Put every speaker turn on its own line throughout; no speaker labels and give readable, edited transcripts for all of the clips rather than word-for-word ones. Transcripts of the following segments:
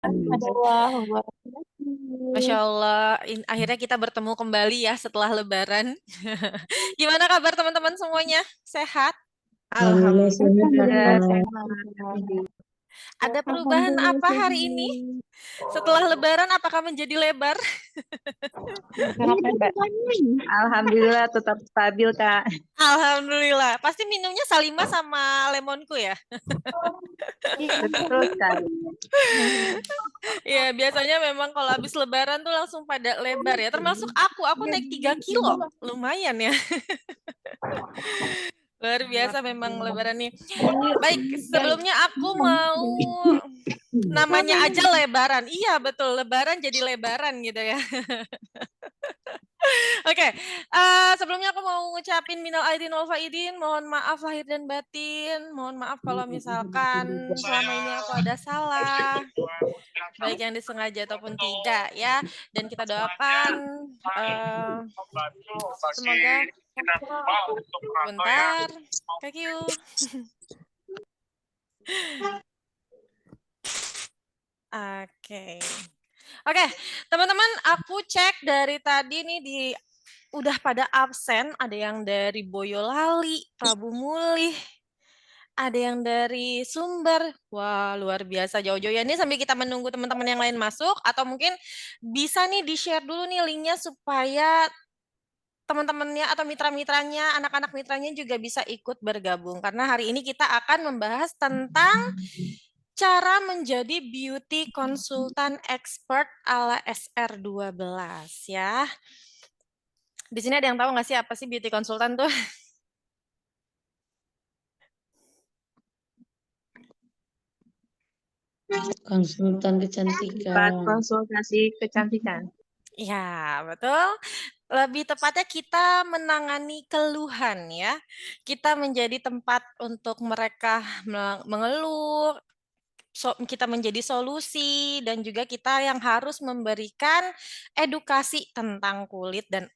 warahmatullahi wabarakatuh.
Masya Allah, akhirnya kita bertemu kembali ya setelah Lebaran. Gimana kabar teman-teman semuanya? Sehat?
Alhamdulillah sehat
Alhamdulillah
Kak.
sehat.
Ada perubahan
Alhamdulillah
apa
sehat.
hari ini? Setelah Lebaran apakah menjadi lebar?
Kenapa, Mbak?
Alhamdulillah tetap stabil Kak.
Alhamdulillah. Pasti minumnya Salimah sama lemonku ya?
Betul sekali.
Ya, biasanya memang kalau habis Lebaran tuh langsung pada lebar ya. Termasuk aku naik 3 kilo. Lumayan ya. Luar biasa memang Lebaran nih. Baik, sebelumnya aku mau namanya aja Lebaran. Iya, betul. Lebaran jadi lebaran gitu ya. Oke, sebelumnya aku mau ngucapin minal aidin wal faidin, mohon maaf lahir dan batin, mohon maaf kalau misalkan selama ini aku ada salah, baik yang disengaja ataupun tidak ya. Dan kita doakan semoga bentar, thank you. Oke, teman-teman, aku cek dari tadi nih udah pada absen, ada yang dari Boyolali, Prabu Mulih, ada yang dari Sumber. Wah, luar biasa jauh-jauh ya. Ini sambil kita menunggu teman-teman yang lain masuk, atau mungkin bisa nih di-share dulu nih linknya supaya teman-temannya atau mitra-mitranya, anak-anak mitranya juga bisa ikut bergabung. Karena hari ini kita akan membahas tentang cara menjadi beauty konsultan expert ala SR12 ya. Di sini ada yang tahu nggak sih apa sih beauty konsultan tuh?
Konsultan kecantikan.
Tempat konsultasi kecantikan.
Ya, betul. Lebih tepatnya kita menangani keluhan ya. Kita menjadi tempat untuk mereka mengeluh, kita menjadi solusi, dan juga kita yang harus memberikan edukasi tentang kulit, dan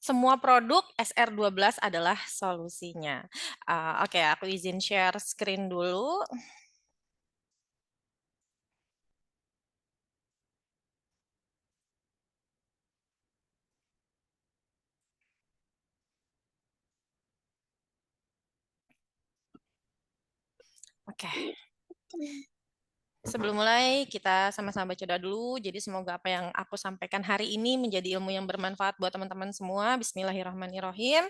semua produk SR12 adalah solusinya. Oke, aku izin share screen dulu. Oke. Sebelum mulai, kita sama-sama baca doa dulu. Jadi semoga apa yang aku sampaikan hari ini menjadi ilmu yang bermanfaat buat teman-teman semua. Bismillahirrahmanirrahim.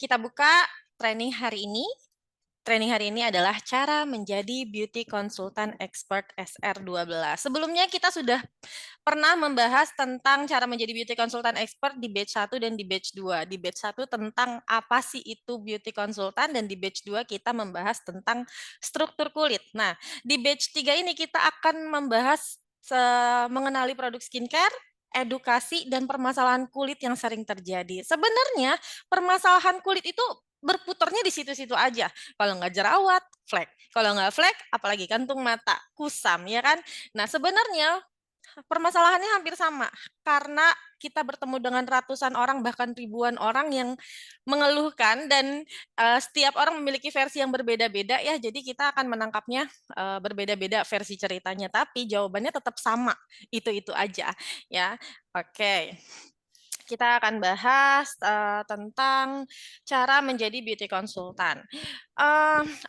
Kita buka training hari ini. Training hari ini adalah cara menjadi beauty konsultan expert SR12. Sebelumnya kita sudah pernah membahas tentang cara menjadi beauty konsultan expert di batch 1 dan di batch 2. Di batch 1 tentang apa sih itu beauty konsultan, dan di batch 2 kita membahas tentang struktur kulit. Nah, di batch 3 ini kita akan membahas mengenali produk skincare, edukasi, dan permasalahan kulit yang sering terjadi. Sebenarnya permasalahan kulit itu berputarnya di situ-situ aja. Kalau nggak jerawat, flek. Kalau nggak flek, apalagi kantung mata, kusam, ya kan? Nah, sebenarnya permasalahannya hampir sama, karena kita bertemu dengan ratusan orang, bahkan ribuan orang yang mengeluhkan, dan setiap orang memiliki versi yang berbeda-beda ya, jadi kita akan menangkapnya berbeda-beda versi ceritanya, tapi jawabannya tetap sama, itu aja ya. Oke. Kita akan bahas tentang cara menjadi beauty konsultan.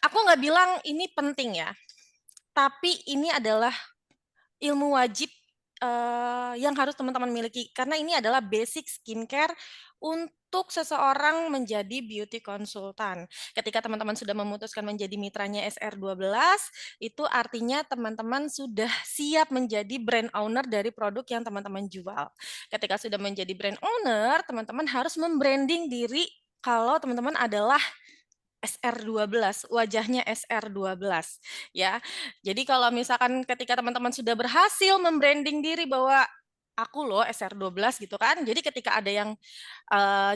Aku nggak bilang ini penting ya, tapi ini adalah ilmu wajib yang harus teman-teman miliki, karena ini adalah basic skincare untuk seseorang menjadi beauty konsultan. Ketika teman-teman sudah memutuskan menjadi mitranya SR12, itu artinya teman-teman sudah siap menjadi brand owner dari produk yang teman-teman jual. Ketika sudah menjadi brand owner, teman-teman harus membranding diri kalau teman-teman adalah SR12, wajahnya SR12 ya. Jadi kalau misalkan ketika teman-teman sudah berhasil membranding diri bahwa aku loh SR12 gitu kan. Jadi ketika ada yang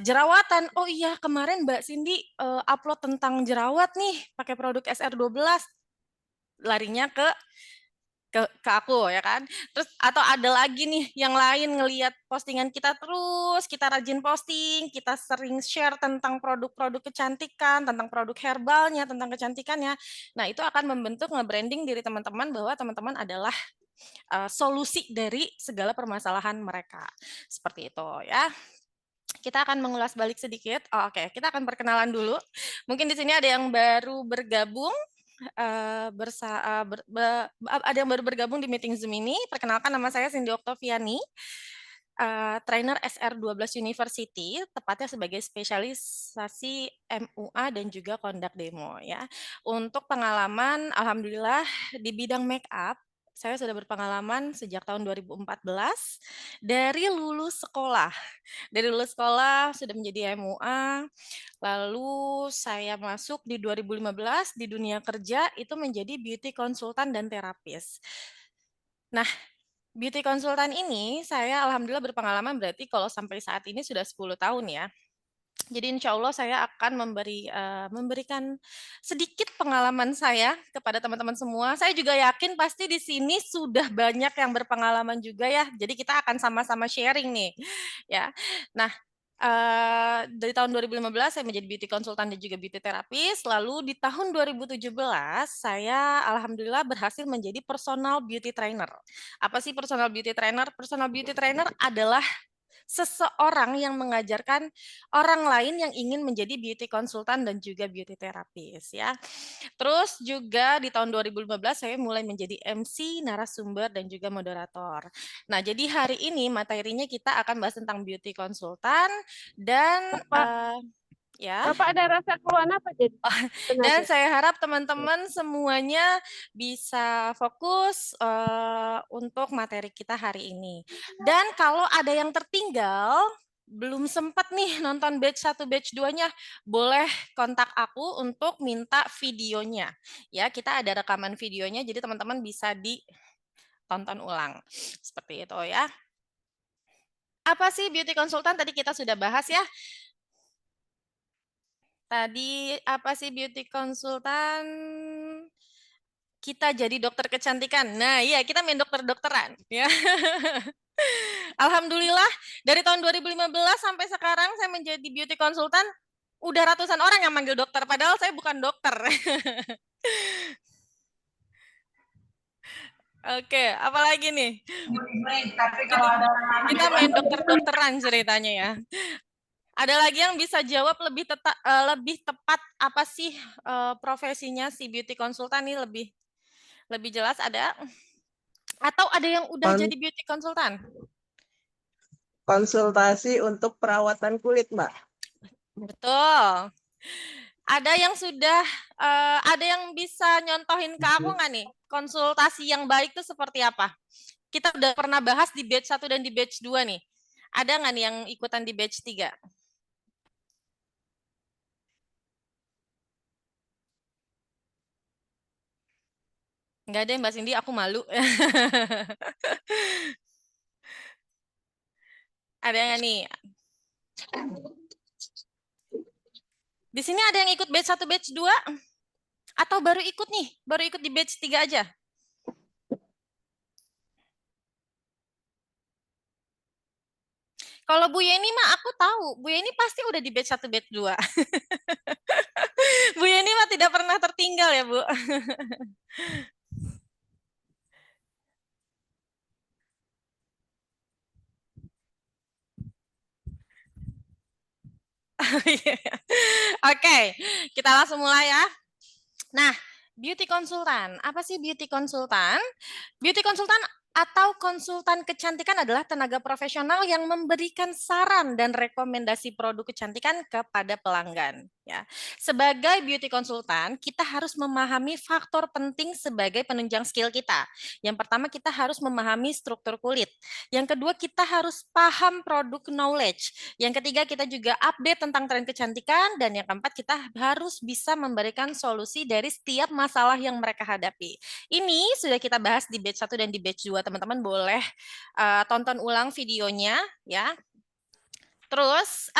jerawatan, oh iya kemarin Mbak Cindy upload tentang jerawat nih pakai produk SR12, larinya ke ke aku ya kan. Terus atau ada lagi nih yang lain ngelihat postingan kita terus, kita rajin posting, kita sering share tentang produk-produk kecantikan, tentang produk herbalnya, tentang kecantikannya. Nah, itu akan membentuk nge-branding diri teman-teman bahwa teman-teman adalah solusi dari segala permasalahan mereka. Seperti itu ya. Kita akan mengulas balik sedikit. Oh, oke, kita akan perkenalan dulu. Mungkin di sini ada yang baru bergabung. Ada yang baru bergabung di meeting Zoom ini. Perkenalkan, nama saya Cindy Oktaviani, trainer SR12 University, tepatnya sebagai spesialisasi MUA dan juga conduct demo ya. Untuk pengalaman, alhamdulillah di bidang make up, saya sudah berpengalaman sejak tahun 2014 dari lulus sekolah. Dari lulus sekolah sudah menjadi MUA. Lalu saya masuk di 2015 di dunia kerja itu menjadi beauty konsultan dan terapis. Nah, beauty konsultan ini saya alhamdulillah berpengalaman berarti kalau sampai saat ini sudah 10 tahun ya. Jadi insya Allah saya akan memberikan sedikit pengalaman saya kepada teman-teman semua. Saya juga yakin pasti di sini sudah banyak yang berpengalaman juga ya. Jadi kita akan sama-sama sharing nih, ya. Nah, dari tahun 2015 saya menjadi beauty konsultan dan juga beauty terapis. Lalu di tahun 2017 saya alhamdulillah berhasil menjadi personal beauty trainer. Apa sih personal beauty trainer? Personal beauty trainer adalah seseorang yang mengajarkan orang lain yang ingin menjadi beauty konsultan dan juga beauty terapis ya. Terus juga di tahun 2015 saya mulai menjadi MC, narasumber dan juga moderator. Nah, jadi hari ini materinya kita akan bahas tentang beauty konsultan dan ya.
Bapak ada rasa keluhan apa jadi?
Dan saya harap teman-teman semuanya bisa fokus untuk materi kita hari ini. Dan kalau ada yang tertinggal, belum sempat nih nonton batch 1, batch 2-nya, boleh kontak aku untuk minta videonya. Ya, kita ada rekaman videonya, jadi teman-teman bisa ditonton ulang. Seperti itu ya. Apa sih beauty konsultan? Tadi kita sudah bahas ya. Tadi apa sih beauty konsultan? Kita jadi dokter kecantikan. Nah, iya, kita main dokter-dokteran ya. Alhamdulillah dari tahun 2015 sampai sekarang saya menjadi beauty konsultan, udah ratusan orang yang manggil dokter padahal saya bukan dokter. Oke, apalagi nih? Kita main dokter-dokteran ceritanya ya. Ada lagi yang bisa jawab lebih tepat apa sih profesinya si beauty konsultan ini lebih jelas ada? Atau ada yang udah jadi beauty konsultan?
Konsultasi untuk perawatan kulit, Mbak.
Betul. Ada yang sudah, ada yang bisa nyontohin ke aku nggak nih? Konsultasi yang baik itu seperti apa? Kita udah pernah bahas di batch 1 dan di batch 2 nih. Ada nggak nih yang ikutan di batch 3? Nggak ada Mbak Cindy, aku malu. Ada nggak nih? Di sini ada yang ikut batch 1, batch 2? Atau baru ikut nih? Baru ikut di batch 3 aja? Kalau Bu Yeni mah aku tahu, Bu Yeni pasti udah di batch 1, batch 2. Bu Yeni mah tidak pernah tertinggal ya, Bu. Oke, kita langsung mulai ya. Nah, beauty konsultan. Apa sih beauty konsultan? Beauty konsultan atau konsultan kecantikan adalah tenaga profesional yang memberikan saran dan rekomendasi produk kecantikan kepada pelanggan. Ya, sebagai beauty konsultan, kita harus memahami faktor penting sebagai penunjang skill kita. Yang pertama, kita harus memahami struktur kulit. Yang kedua, kita harus paham produk knowledge. Yang ketiga, kita juga update tentang tren kecantikan. Dan yang keempat, kita harus bisa memberikan solusi dari setiap masalah yang mereka hadapi. Ini sudah kita bahas di batch 1 dan di batch 2. Teman-teman boleh tonton ulang videonya ya. Terus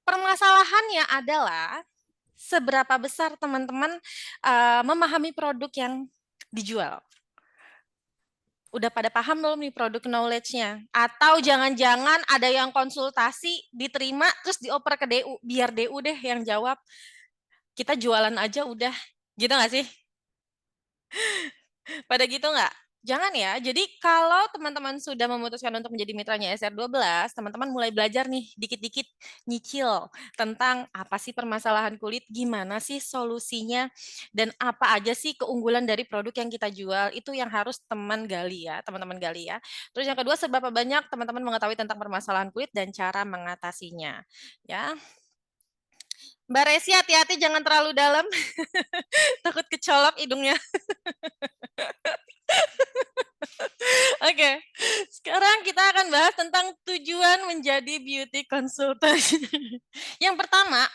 permasalahannya adalah seberapa besar teman-teman memahami produk yang dijual? Udah pada paham belum nih produk knowledge-nya? Atau jangan-jangan ada yang konsultasi, diterima, terus dioper ke DU, biar DU deh yang jawab. Kita jualan aja udah. Gitu nggak sih? Pada gitu nggak? Jangan ya. Jadi kalau teman-teman sudah memutuskan untuk menjadi mitranya SR12, teman-teman mulai belajar nih, dikit-dikit nyicil tentang apa sih permasalahan kulit, gimana sih solusinya, dan apa aja sih keunggulan dari produk yang kita jual. Itu yang harus teman gali ya, teman-teman gali ya. Terus yang kedua, seberapa banyak teman-teman mengetahui tentang permasalahan kulit dan cara mengatasinya. Ya, Mbak Resi, hati-hati jangan terlalu dalam. Takut kecolok hidungnya. Oke, sekarang kita akan bahas tentang tujuan menjadi beauty consultant. Yang pertama,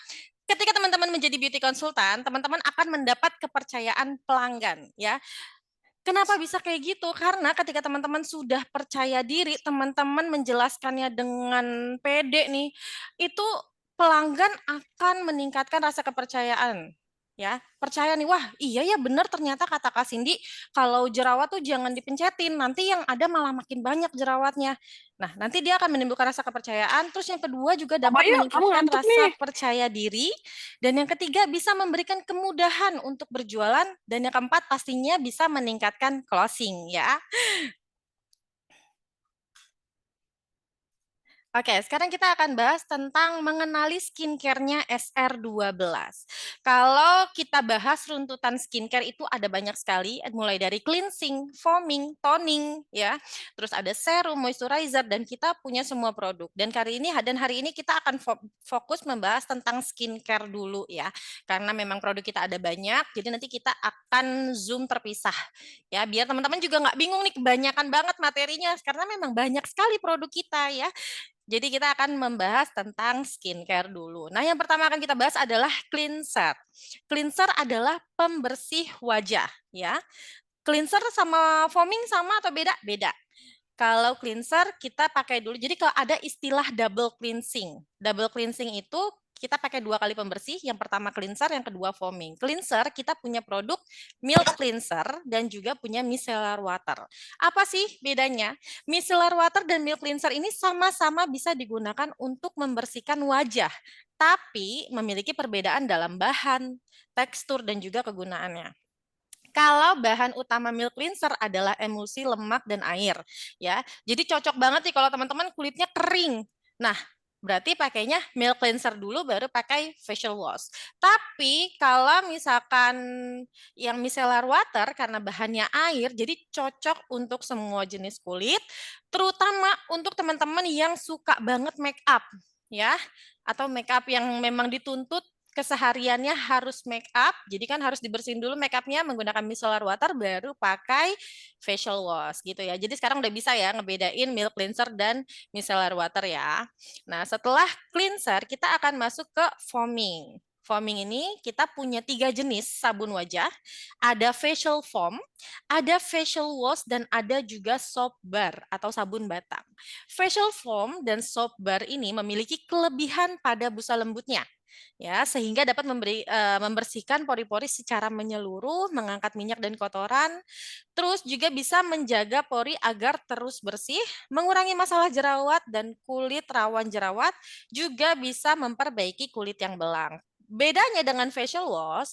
ketika teman-teman menjadi beauty consultant, teman-teman akan mendapat kepercayaan pelanggan, ya. Kenapa bisa kayak gitu? Karena ketika teman-teman sudah percaya diri, teman-teman menjelaskannya dengan pede nih, itu pelanggan akan meningkatkan rasa kepercayaan. Ya, percaya nih, wah iya ya benar ternyata kata Kak Cindy, kalau jerawat tuh jangan dipencetin, nanti yang ada malah makin banyak jerawatnya. Nah, nanti dia akan menimbulkan rasa kepercayaan, terus yang kedua juga dapat meningkatkan rasa percaya diri, dan yang ketiga bisa memberikan kemudahan untuk berjualan, dan yang keempat pastinya bisa meningkatkan closing ya. Oke, sekarang kita akan bahas tentang mengenali skincare-nya SR12. Kalau kita bahas runtutan skincare itu ada banyak sekali, mulai dari cleansing, foaming, toning, ya. Terus ada serum, moisturizer, dan kita punya semua produk. Dan hari ini kita akan fokus membahas tentang skincare dulu ya. Karena memang produk kita ada banyak, jadi nanti kita akan zoom terpisah. Ya, biar teman-teman juga nggak bingung nih, kebanyakan banget materinya, karena memang banyak sekali produk kita ya. Jadi kita akan membahas tentang skincare dulu. Nah, yang pertama akan kita bahas adalah cleanser. Cleanser adalah pembersih wajah, ya. Cleanser sama foaming sama atau beda? Beda. Kalau cleanser kita pakai dulu. Jadi kalau ada istilah double cleansing. Double cleansing itu kita pakai 2 kali pembersih, yang pertama cleanser, yang kedua foaming. Cleanser kita punya produk milk cleanser dan juga punya micellar water. Apa sih bedanya? Micellar water dan milk cleanser ini sama-sama bisa digunakan untuk membersihkan wajah, tapi memiliki perbedaan dalam bahan, tekstur, dan juga kegunaannya. Kalau bahan utama milk cleanser adalah emulsi lemak dan air, ya. Jadi cocok banget nih kalau teman-teman kulitnya kering. Nah, berarti pakainya milk cleanser dulu baru pakai facial wash. Tapi kalau misalkan yang micellar water karena bahannya air, jadi cocok untuk semua jenis kulit, terutama untuk teman-teman yang suka banget make up, ya. Atau make up yang memang dituntut kesehariannya harus make up, jadi kan harus dibersihin dulu make up-nya menggunakan micellar water, baru pakai facial wash gitu ya. Jadi sekarang udah bisa ya ngebedain milk cleanser dan micellar water ya. Nah, setelah cleanser kita akan masuk ke foaming. Foaming ini kita punya 3 jenis sabun wajah, ada facial foam, ada facial wash, dan ada juga soap bar atau sabun batang. Facial foam dan soap bar ini memiliki kelebihan pada busa lembutnya, ya, sehingga dapat membersihkan pori-pori secara menyeluruh, mengangkat minyak dan kotoran, terus juga bisa menjaga pori agar terus bersih, mengurangi masalah jerawat dan kulit rawan jerawat, juga bisa memperbaiki kulit yang belang. Bedanya dengan facial wash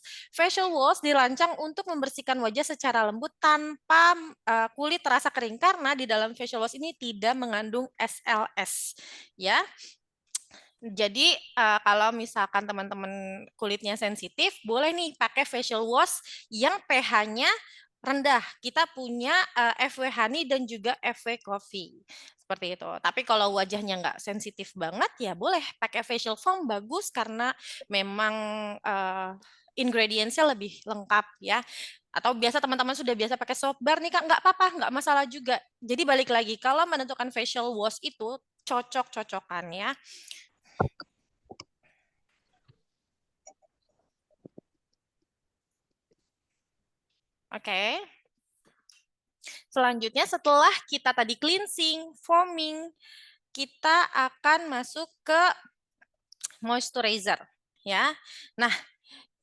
dirancang untuk membersihkan wajah secara lembut tanpa kulit terasa kering, karena di dalam facial wash ini tidak mengandung SLS, ya. Jadi kalau misalkan teman-teman kulitnya sensitif, boleh nih pakai facial wash yang pH-nya rendah. Kita punya FW Honey dan juga FW Coffee. Seperti itu. Tapi kalau wajahnya nggak sensitif banget, ya boleh pakai facial foam, bagus karena memang ingredients-nya lebih lengkap ya. Atau biasa teman-teman sudah biasa pakai soap bar nih Kak, nggak apa-apa, nggak masalah juga. Jadi balik lagi, kalau menentukan facial wash itu cocok-cocokan ya. Oke. Selanjutnya setelah kita tadi cleansing, foaming, kita akan masuk ke moisturizer, ya. Nah,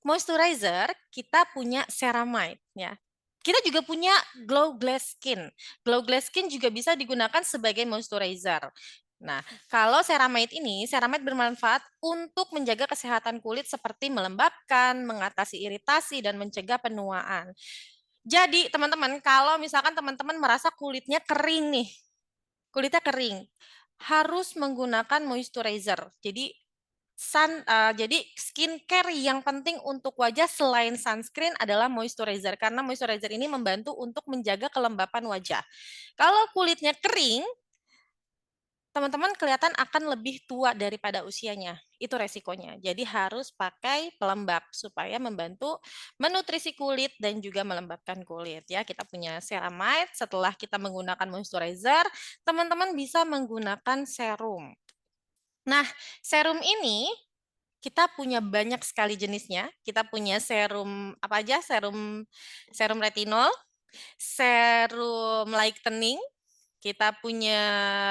moisturizer, kita punya ceramide ya. Kita juga punya Glow Glass Skin. Glow Glass Skin juga bisa digunakan sebagai moisturizer. Nah, kalau ceramide ini, ceramide bermanfaat untuk menjaga kesehatan kulit seperti melembabkan, mengatasi iritasi, dan mencegah penuaan. Jadi, teman-teman, kalau misalkan teman-teman merasa kulitnya kering nih, harus menggunakan moisturizer. Jadi, jadi skincare yang penting untuk wajah selain sunscreen adalah moisturizer, karena moisturizer ini membantu untuk menjaga kelembapan wajah. Kalau kulitnya kering, teman-teman kelihatan akan lebih tua daripada usianya. Itu resikonya. Jadi harus pakai pelembab supaya membantu menutrisi kulit dan juga melembabkan kulit ya. Kita punya ceramide, setelah kita menggunakan moisturizer, teman-teman bisa menggunakan serum. Nah, serum ini kita punya banyak sekali jenisnya. Kita punya serum apa aja? Serum retinol, serum lightening, kita punya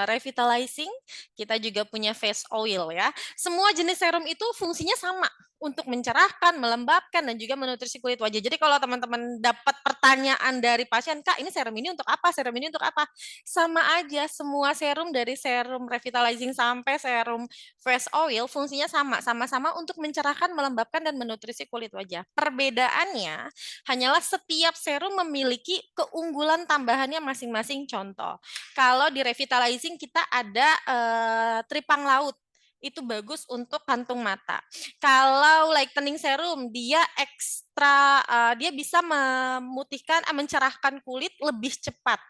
revitalizing, kita juga punya face oil ya. Semua jenis serum itu fungsinya sama untuk mencerahkan, melembabkan, dan juga menutrisi kulit wajah. Jadi kalau teman-teman dapat pertanyaan dari pasien, Kak, ini serum ini untuk apa? Serum ini untuk apa? Sama aja, semua serum dari serum revitalizing sampai serum face oil fungsinya sama-sama untuk mencerahkan, melembabkan, dan menutrisi kulit wajah. Perbedaannya hanyalah setiap serum memiliki keunggulan tambahannya masing-masing. Contoh, kalau di revitalizing kita ada tripang laut, itu bagus untuk kantung mata. Kalau lightening serum, dia ekstra, dia bisa memutihkan, mencerahkan kulit lebih cepat.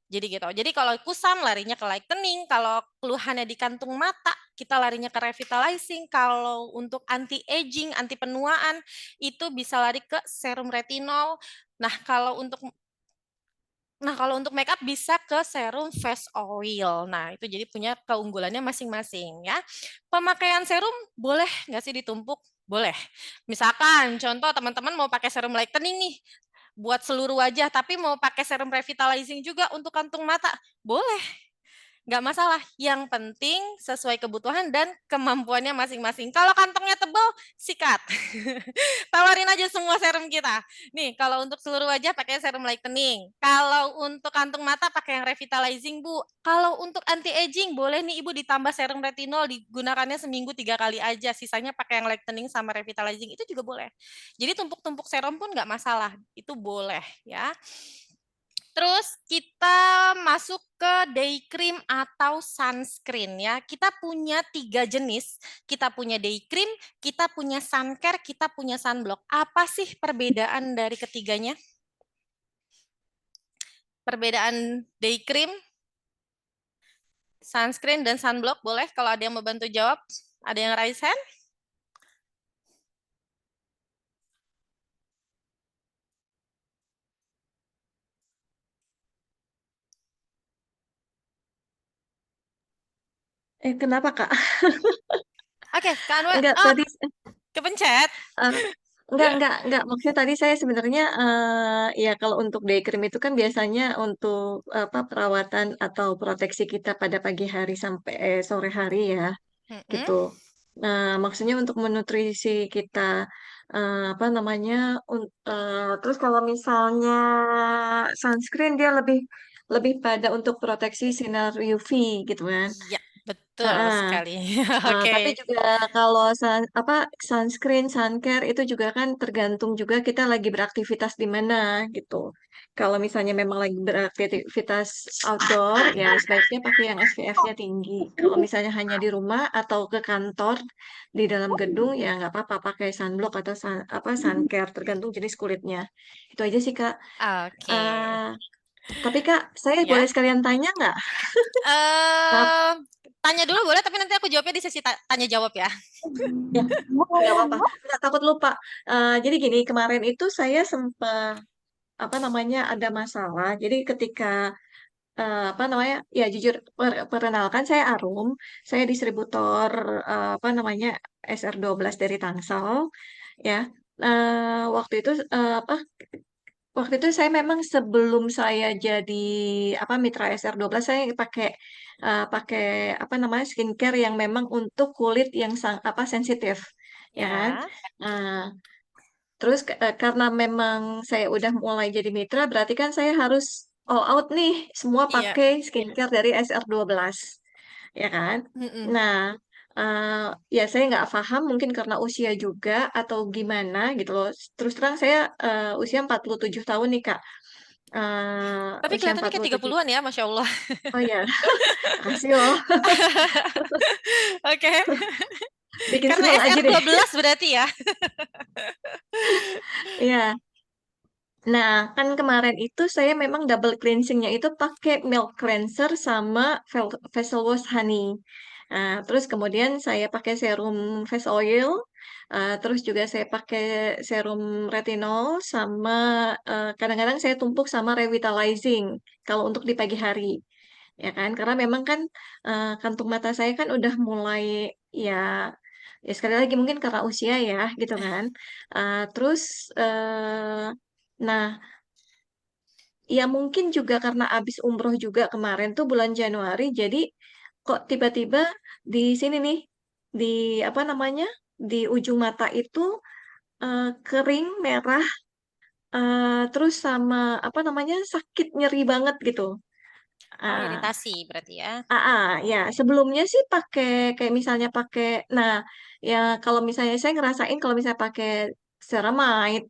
Jadi gitu. Jadi kalau kusam larinya ke lightening, kalau keluhannya di kantung mata kita larinya ke revitalizing, kalau untuk anti aging, anti penuaan itu bisa lari ke serum retinol. Nah, kalau untuk makeup bisa ke serum face oil. Nah, itu jadi punya keunggulannya masing-masing ya. Pemakaian serum boleh nggak sih ditumpuk? Boleh. Misalkan contoh teman-teman mau pakai serum lightening nih buat seluruh wajah, tapi mau pakai serum revitalizing juga untuk kantung mata, boleh. Nggak masalah, yang penting sesuai kebutuhan dan kemampuannya masing-masing. Kalau kantongnya tebal, sikat. Tawarin aja semua serum kita. Nih, kalau untuk seluruh wajah pakai serum lightening. Kalau untuk kantung mata pakai yang revitalizing, Bu. Kalau untuk anti-aging, boleh nih Ibu ditambah serum retinol, digunakannya seminggu 3 kali aja. Sisanya pakai yang lightening sama revitalizing, itu juga boleh. Jadi tumpuk-tumpuk serum pun nggak masalah, itu boleh ya. Terus kita masuk ke day cream atau sunscreen ya. Kita punya 3 jenis. Kita punya day cream, kita punya sun care, kita punya sunblock. Apa sih perbedaan dari ketiganya? Perbedaan day cream, sunscreen, dan sunblock, boleh kalau ada yang mau bantu jawab? Ada yang raise hand?
Kenapa, Kak?
Oke, Kak Anwar.
Enggak,
Oh,
tadi
kepencet.
enggak. Maksudnya tadi saya sebenarnya ya kalau untuk day cream itu kan biasanya untuk apa perawatan atau proteksi kita pada pagi hari sampai sore hari ya, gitu. Nah, maksudnya untuk menutrisi kita apa namanya? Terus kalau misalnya sunscreen dia lebih pada untuk proteksi sinar UV gitu kan.
Iya, betul
Heeh.
sekali.
Tapi
Oke.
juga kalau sunscreen, sun care itu juga kan tergantung juga kita lagi beraktivitas di mana gitu. Kalau misalnya memang lagi beraktivitas outdoor, ya sebaiknya pakai yang SPF-nya tinggi. Kalau misalnya hanya di rumah atau ke kantor di dalam gedung, ya nggak apa-apa pakai sunblock atau sun care, tergantung jenis kulitnya. Itu aja sih Kak.
Oke.
Tapi Kak, saya
Ya.
boleh sekalian tanya nggak?
Tanya dulu boleh, tapi nanti aku jawabnya di sesi tanya jawab ya.
Ya, nggak apa-apa. Nggak takut lupa. Jadi gini, kemarin itu saya sempat apa namanya ada masalah. Jadi ketika apa namanya ya jujur perkenalkan saya Arum, saya distributor apa namanya SR12 dari Tangsel ya. Waktu itu apa waktu itu saya memang sebelum saya jadi apa mitra SR12 saya pakai apa namanya skincare yang memang untuk kulit yang apa sensitif ya kan.
Ya.
Nah, Terus karena memang saya udah mulai jadi mitra, berarti kan saya harus all out nih, semua
Iya.
pakai skincare dari SR12, ya kan?
Mm-mm.
Nah, ya saya nggak paham mungkin karena usia juga atau gimana gitu loh. Terus terang saya usia 47 tahun nih, Kak.
Tapi
Usia
kelihatannya kayak
47.
30-an ya, Masya Allah.
Oh ya, makasih loh.
Oke.
Bikin
Karena
seneng aja deh.
SR12 berarti ya.
Iya. Nah, kan kemarin itu saya memang double cleansingnya itu pakai milk cleanser sama facial wash honey. Terus kemudian saya pakai serum face oil, terus juga saya pakai serum retinol sama kadang-kadang saya tumpuk sama revitalizing kalau untuk di pagi hari, ya kan? Karena memang kan kantung mata saya kan udah mulai ya ya sekali lagi mungkin karena usia ya gitu kan. Terus nah, ya mungkin juga karena abis umroh juga kemarin tuh bulan Januari, jadi kok tiba-tiba di sini nih, di apa namanya, di ujung mata itu kering, merah, terus sama apa namanya, sakit nyeri banget gitu.
Oh,
Ah,
iritasi berarti ya.
ya sebelumnya sih pakai kayak misalnya pakai, nah ya kalau misalnya saya ngerasain kalau misalnya pakai ceramide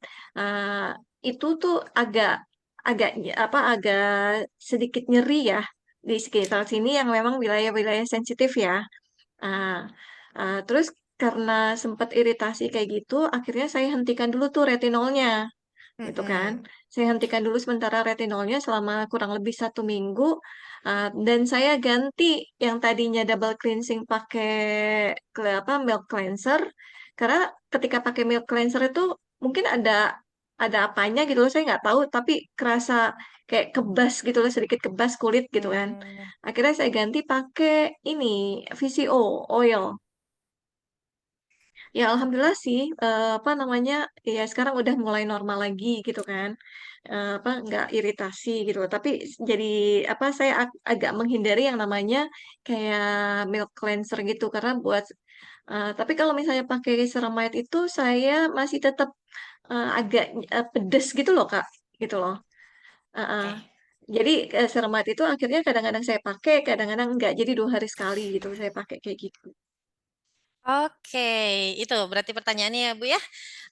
itu tuh agak agak agak sedikit nyeri ya di sekitar sini yang memang wilayah-wilayah sensitif ya. Ah, terus karena sempat iritasi kayak gitu, akhirnya saya hentikan dulu tuh retinolnya gitu kan.
Mm-mm.
Saya hentikan dulu sementara retinolnya selama kurang lebih 1 minggu, dan saya ganti yang tadinya double cleansing pakai milk cleanser, karena ketika pakai milk cleanser itu mungkin ada apanya gitu loh, saya nggak tahu, tapi kerasa kayak kebas gitu loh, sedikit kebas kulit gitu kan.
Hmm.
Akhirnya saya ganti pakai ini VCO oil. Ya alhamdulillah sih, apa namanya, ya sekarang udah mulai normal lagi gitu kan, nggak iritasi gitu loh. Tapi jadi apa, saya agak menghindari yang namanya kayak milk cleanser gitu karena tapi kalau misalnya pakai ceramide itu saya masih tetap agak pedes gitu loh Kak, gitu loh. Heeh.
Oke.
Jadi ceramide itu akhirnya kadang-kadang saya pakai, kadang-kadang enggak. Jadi 2 hari sekali gitu saya pakai kayak gitu.
Oke, itu berarti pertanyaannya ya, Bu ya.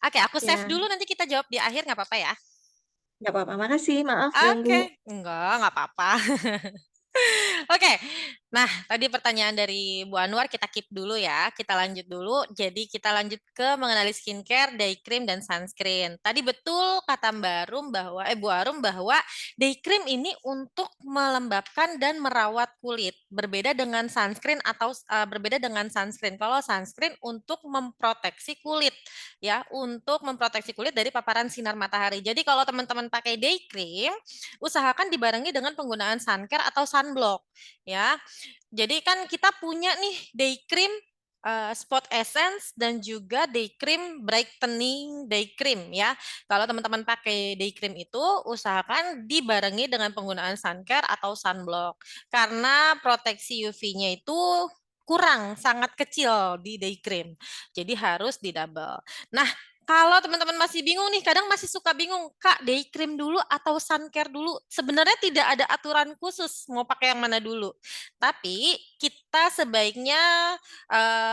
Oke, aku save
Ya,
dulu nanti kita jawab di akhir nggak apa-apa ya.
nggak apa-apa. Makasih, maaf ganggu.
Oke, nggak apa-apa. Oke, nah tadi pertanyaan dari Bu Anwar kita keep dulu ya, kita lanjut dulu. Jadi kita lanjut ke mengenali skincare, day cream dan sunscreen. Tadi betul kata Bu Arum bahwa day cream ini untuk melembabkan dan merawat kulit, berbeda dengan sunscreen atau berbeda dengan sunscreen. Kalau sunscreen untuk memproteksi kulit, ya, untuk memproteksi kulit dari paparan sinar matahari. Jadi kalau teman-teman pakai day cream usahakan dibarengi dengan penggunaan suncare atau sunblock ya. Jadi kan kita punya nih day cream spot essence dan juga day cream brightening day cream ya. Kalau teman-teman pakai day cream itu usahakan dibarengi dengan penggunaan suncare atau sunblock karena proteksi UV-nya itu kurang, sangat kecil di day cream. Jadi harus di double. Nah, kalau teman-teman masih bingung nih, kadang masih suka bingung, Kak, day cream dulu atau suncare dulu? Sebenarnya tidak ada aturan khusus mau pakai yang mana dulu. Tapi kita sebaiknya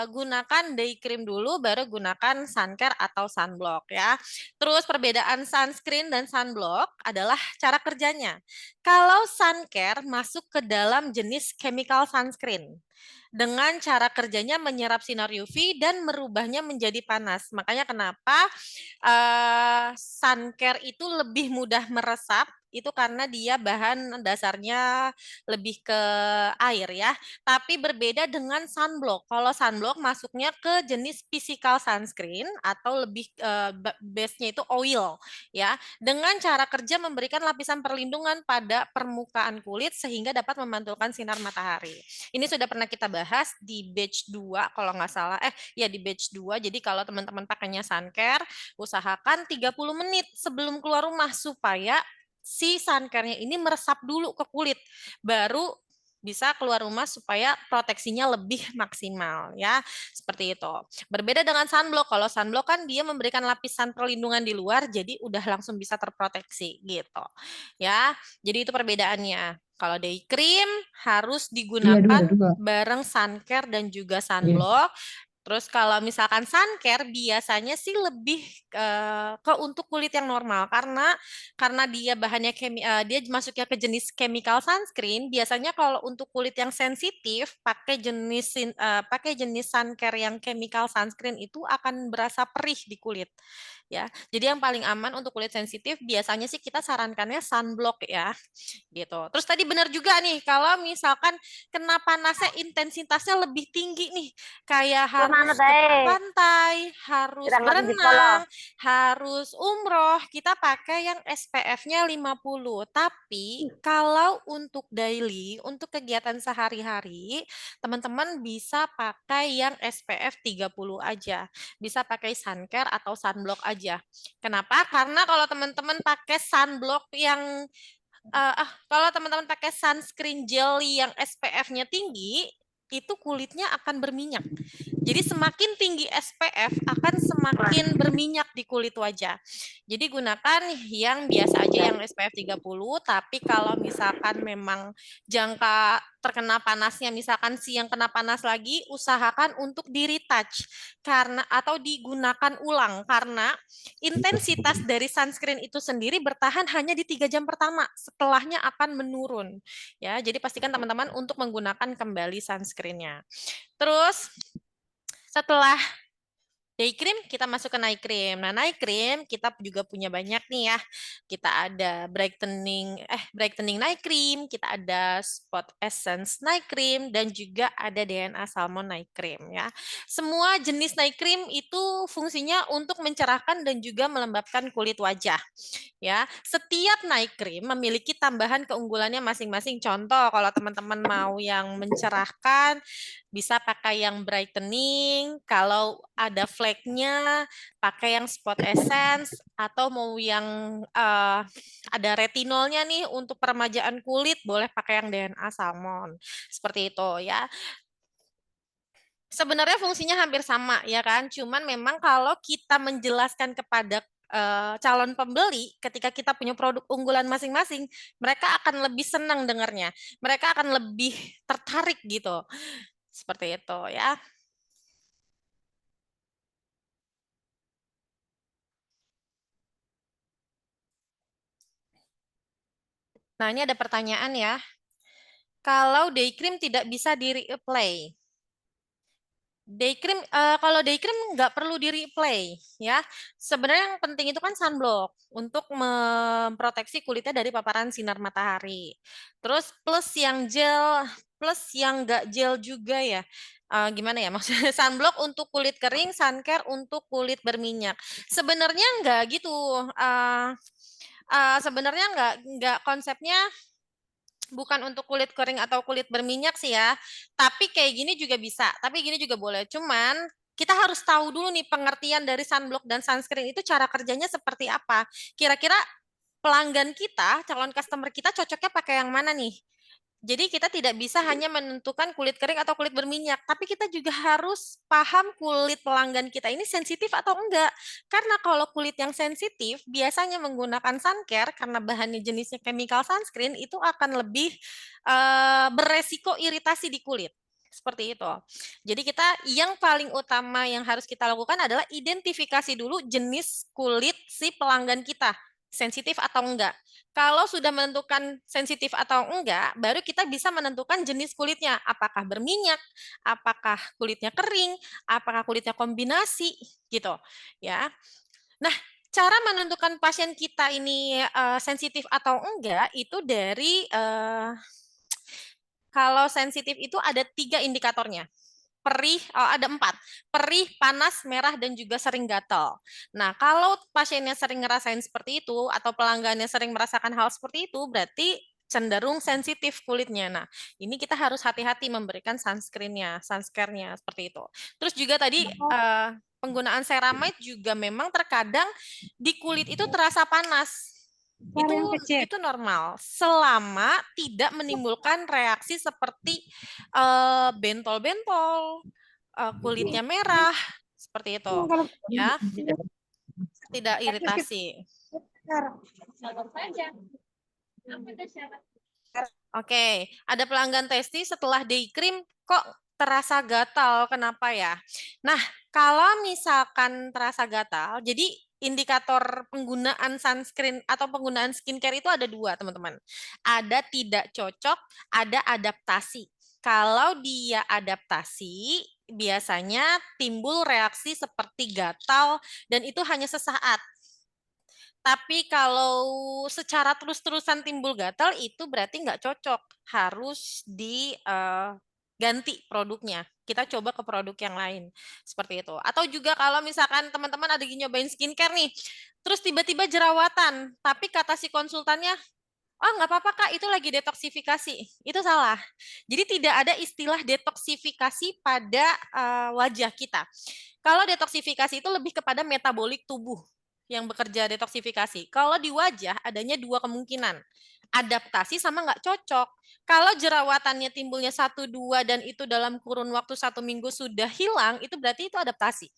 gunakan day cream dulu, baru gunakan suncare atau sunblock ya. Terus perbedaan sunscreen dan sunblock adalah cara kerjanya. Kalau suncare masuk ke dalam jenis chemical sunscreen dengan cara kerjanya menyerap sinar UV dan merubahnya menjadi panas. Makanya kenapa suncare itu lebih mudah meresap itu karena dia bahan dasarnya lebih ke air ya. Tapi berbeda dengan sunblock. Kalau sunblock masuknya ke jenis physical sunscreen atau lebih base-nya itu oil ya. Dengan cara kerja memberikan lapisan perlindungan pada permukaan kulit sehingga dapat memantulkan sinar matahari. Ini sudah pernah kita bahas di batch 2 kalau nggak salah. Ya di batch 2. Jadi kalau teman-teman pakainya suncare, usahakan 30 menit sebelum keluar rumah supaya si suncare-nya ini meresap dulu ke kulit. Baru bisa keluar rumah supaya proteksinya lebih maksimal ya. Seperti itu. Berbeda dengan sunblock. Kalau sunblock kan dia memberikan lapisan perlindungan di luar jadi udah langsung bisa terproteksi gitu. Ya. Jadi itu perbedaannya. Kalau day cream harus digunakan bareng sun care dan juga sunblock. Terus kalau misalkan sun care biasanya sih lebih ke untuk kulit yang normal karena dia bahannya dia masuknya ke jenis chemical sunscreen. Biasanya kalau untuk kulit yang sensitif pakai jenis sun care yang chemical sunscreen itu akan berasa perih di kulit. Ya, jadi yang paling aman untuk kulit sensitif biasanya sih kita sarankannya sunblock ya, gitu. Terus tadi benar juga nih kalau misalkan kena panasnya intensitasnya lebih tinggi nih, kayak harus ke pantai, harus berenang, harus umroh, kita pakai yang SPF-nya 50. Tapi kalau untuk daily, untuk kegiatan sehari-hari, teman-teman bisa pakai yang SPF 30 aja. Bisa pakai sun care atau sunblock aja. Kenapa? Karena kalau teman-teman pakai sunblock yang kalau teman-teman pakai sunscreen jelly yang SPF-nya tinggi, itu kulitnya akan berminyak. Jadi semakin tinggi SPF akan semakin berminyak di kulit wajah. Jadi gunakan yang biasa aja yang SPF 30, tapi kalau misalkan memang jangka terkena panasnya, misalkan siang kena panas lagi, usahakan untuk di-retouch atau digunakan ulang karena intensitas dari sunscreen itu sendiri bertahan hanya di 3 jam pertama, setelahnya akan menurun. Ya, jadi pastikan teman-teman untuk menggunakan kembali sunscreen-nya. Terus setelah day cream, kita masuk ke night cream. Nah, night cream kita juga punya banyak nih ya. Kita ada brightening night cream, kita ada spot essence night cream, dan juga ada DNA salmon night cream ya. Semua jenis night cream itu fungsinya untuk mencerahkan dan juga melembabkan kulit wajah. Ya, setiap night cream memiliki tambahan keunggulannya masing-masing. Contoh, kalau teman-teman mau yang mencerahkan, bisa pakai yang brightening. Kalau ada flake-nya, pakai yang spot essence. Atau mau yang ada retinolnya nih untuk peremajaan kulit, boleh pakai yang DNA salmon. Seperti itu ya. Sebenarnya fungsinya hampir sama ya kan, cuman memang kalau kita menjelaskan kepada calon pembeli ketika kita punya produk unggulan masing-masing, mereka akan lebih senang dengarnya, mereka akan lebih tertarik gitu, seperti itu ya. Nah ini ada pertanyaan ya, kalau day cream tidak bisa di-reapply. Kalau day cream nggak perlu di-reapply ya. Sebenarnya yang penting itu kan sunblock untuk memproteksi kulitnya dari paparan sinar matahari. Terus plus yang nggak gel juga ya. Gimana ya maksudnya sunblock untuk kulit kering, sun care untuk kulit berminyak. Sebenarnya nggak gitu. Sebenarnya nggak konsepnya bukan untuk kulit kering atau kulit berminyak sih ya. Tapi kayak gini juga bisa. Tapi gini juga boleh. Cuman kita harus tahu dulu nih pengertian dari sunblock dan sunscreen itu cara kerjanya seperti apa. Kira-kira pelanggan kita, calon customer kita cocoknya pakai yang mana nih? Jadi kita tidak bisa hanya menentukan kulit kering atau kulit berminyak, tapi kita juga harus paham kulit pelanggan kita ini sensitif atau enggak. Karena kalau kulit yang sensitif biasanya menggunakan sun care karena bahannya jenisnya chemical sunscreen itu akan lebih beresiko iritasi di kulit. Seperti itu. Jadi kita yang paling utama yang harus kita lakukan adalah identifikasi dulu jenis kulit si pelanggan kita, sensitif atau enggak. Kalau sudah menentukan sensitif atau enggak, baru kita bisa menentukan jenis kulitnya. Apakah berminyak, apakah kulitnya kering, apakah kulitnya kombinasi, gitu. Ya. Nah, cara menentukan pasien kita ini sensitif atau enggak itu dari kalau sensitif itu ada 3 indikatornya. Perih, ada 4. Perih, panas, merah, dan juga sering gatal. Nah, kalau pasiennya sering ngerasain seperti itu, atau pelanggannya sering merasakan hal seperti itu, berarti cenderung sensitif kulitnya. Nah, ini kita harus hati-hati memberikan sunscreen-nya, sunscare-nya, seperti itu. Terus juga tadi, penggunaan ceramide juga memang terkadang di kulit itu terasa panas. Itu normal selama tidak menimbulkan reaksi seperti bentol-bentol, kulitnya merah, seperti itu, ya, tidak iritasi. Oke, ada pelanggan testi setelah day cream kok terasa gatal, kenapa ya? Nah, kalau misalkan terasa gatal, jadi indikator penggunaan sunscreen atau penggunaan skincare itu ada dua, teman-teman. Ada tidak cocok, ada adaptasi. Kalau dia adaptasi, biasanya timbul reaksi seperti gatal dan itu hanya sesaat. Tapi kalau secara terus-terusan timbul gatal itu berarti nggak cocok, harus diganti produknya. Kita coba ke produk yang lain, seperti itu. Atau juga kalau misalkan teman-teman ada nyobain skincare nih, terus tiba-tiba jerawatan, tapi kata si konsultannya, oh nggak apa-apa Kak, itu lagi detoksifikasi. Itu salah. Jadi tidak ada istilah detoksifikasi pada wajah kita. Kalau detoksifikasi itu lebih kepada metabolik tubuh yang bekerja detoksifikasi. Kalau di wajah adanya dua kemungkinan, adaptasi sama nggak cocok. Kalau jerawatannya timbulnya 1-2 dan itu dalam kurun waktu 1 minggu sudah hilang, itu berarti itu adaptasi.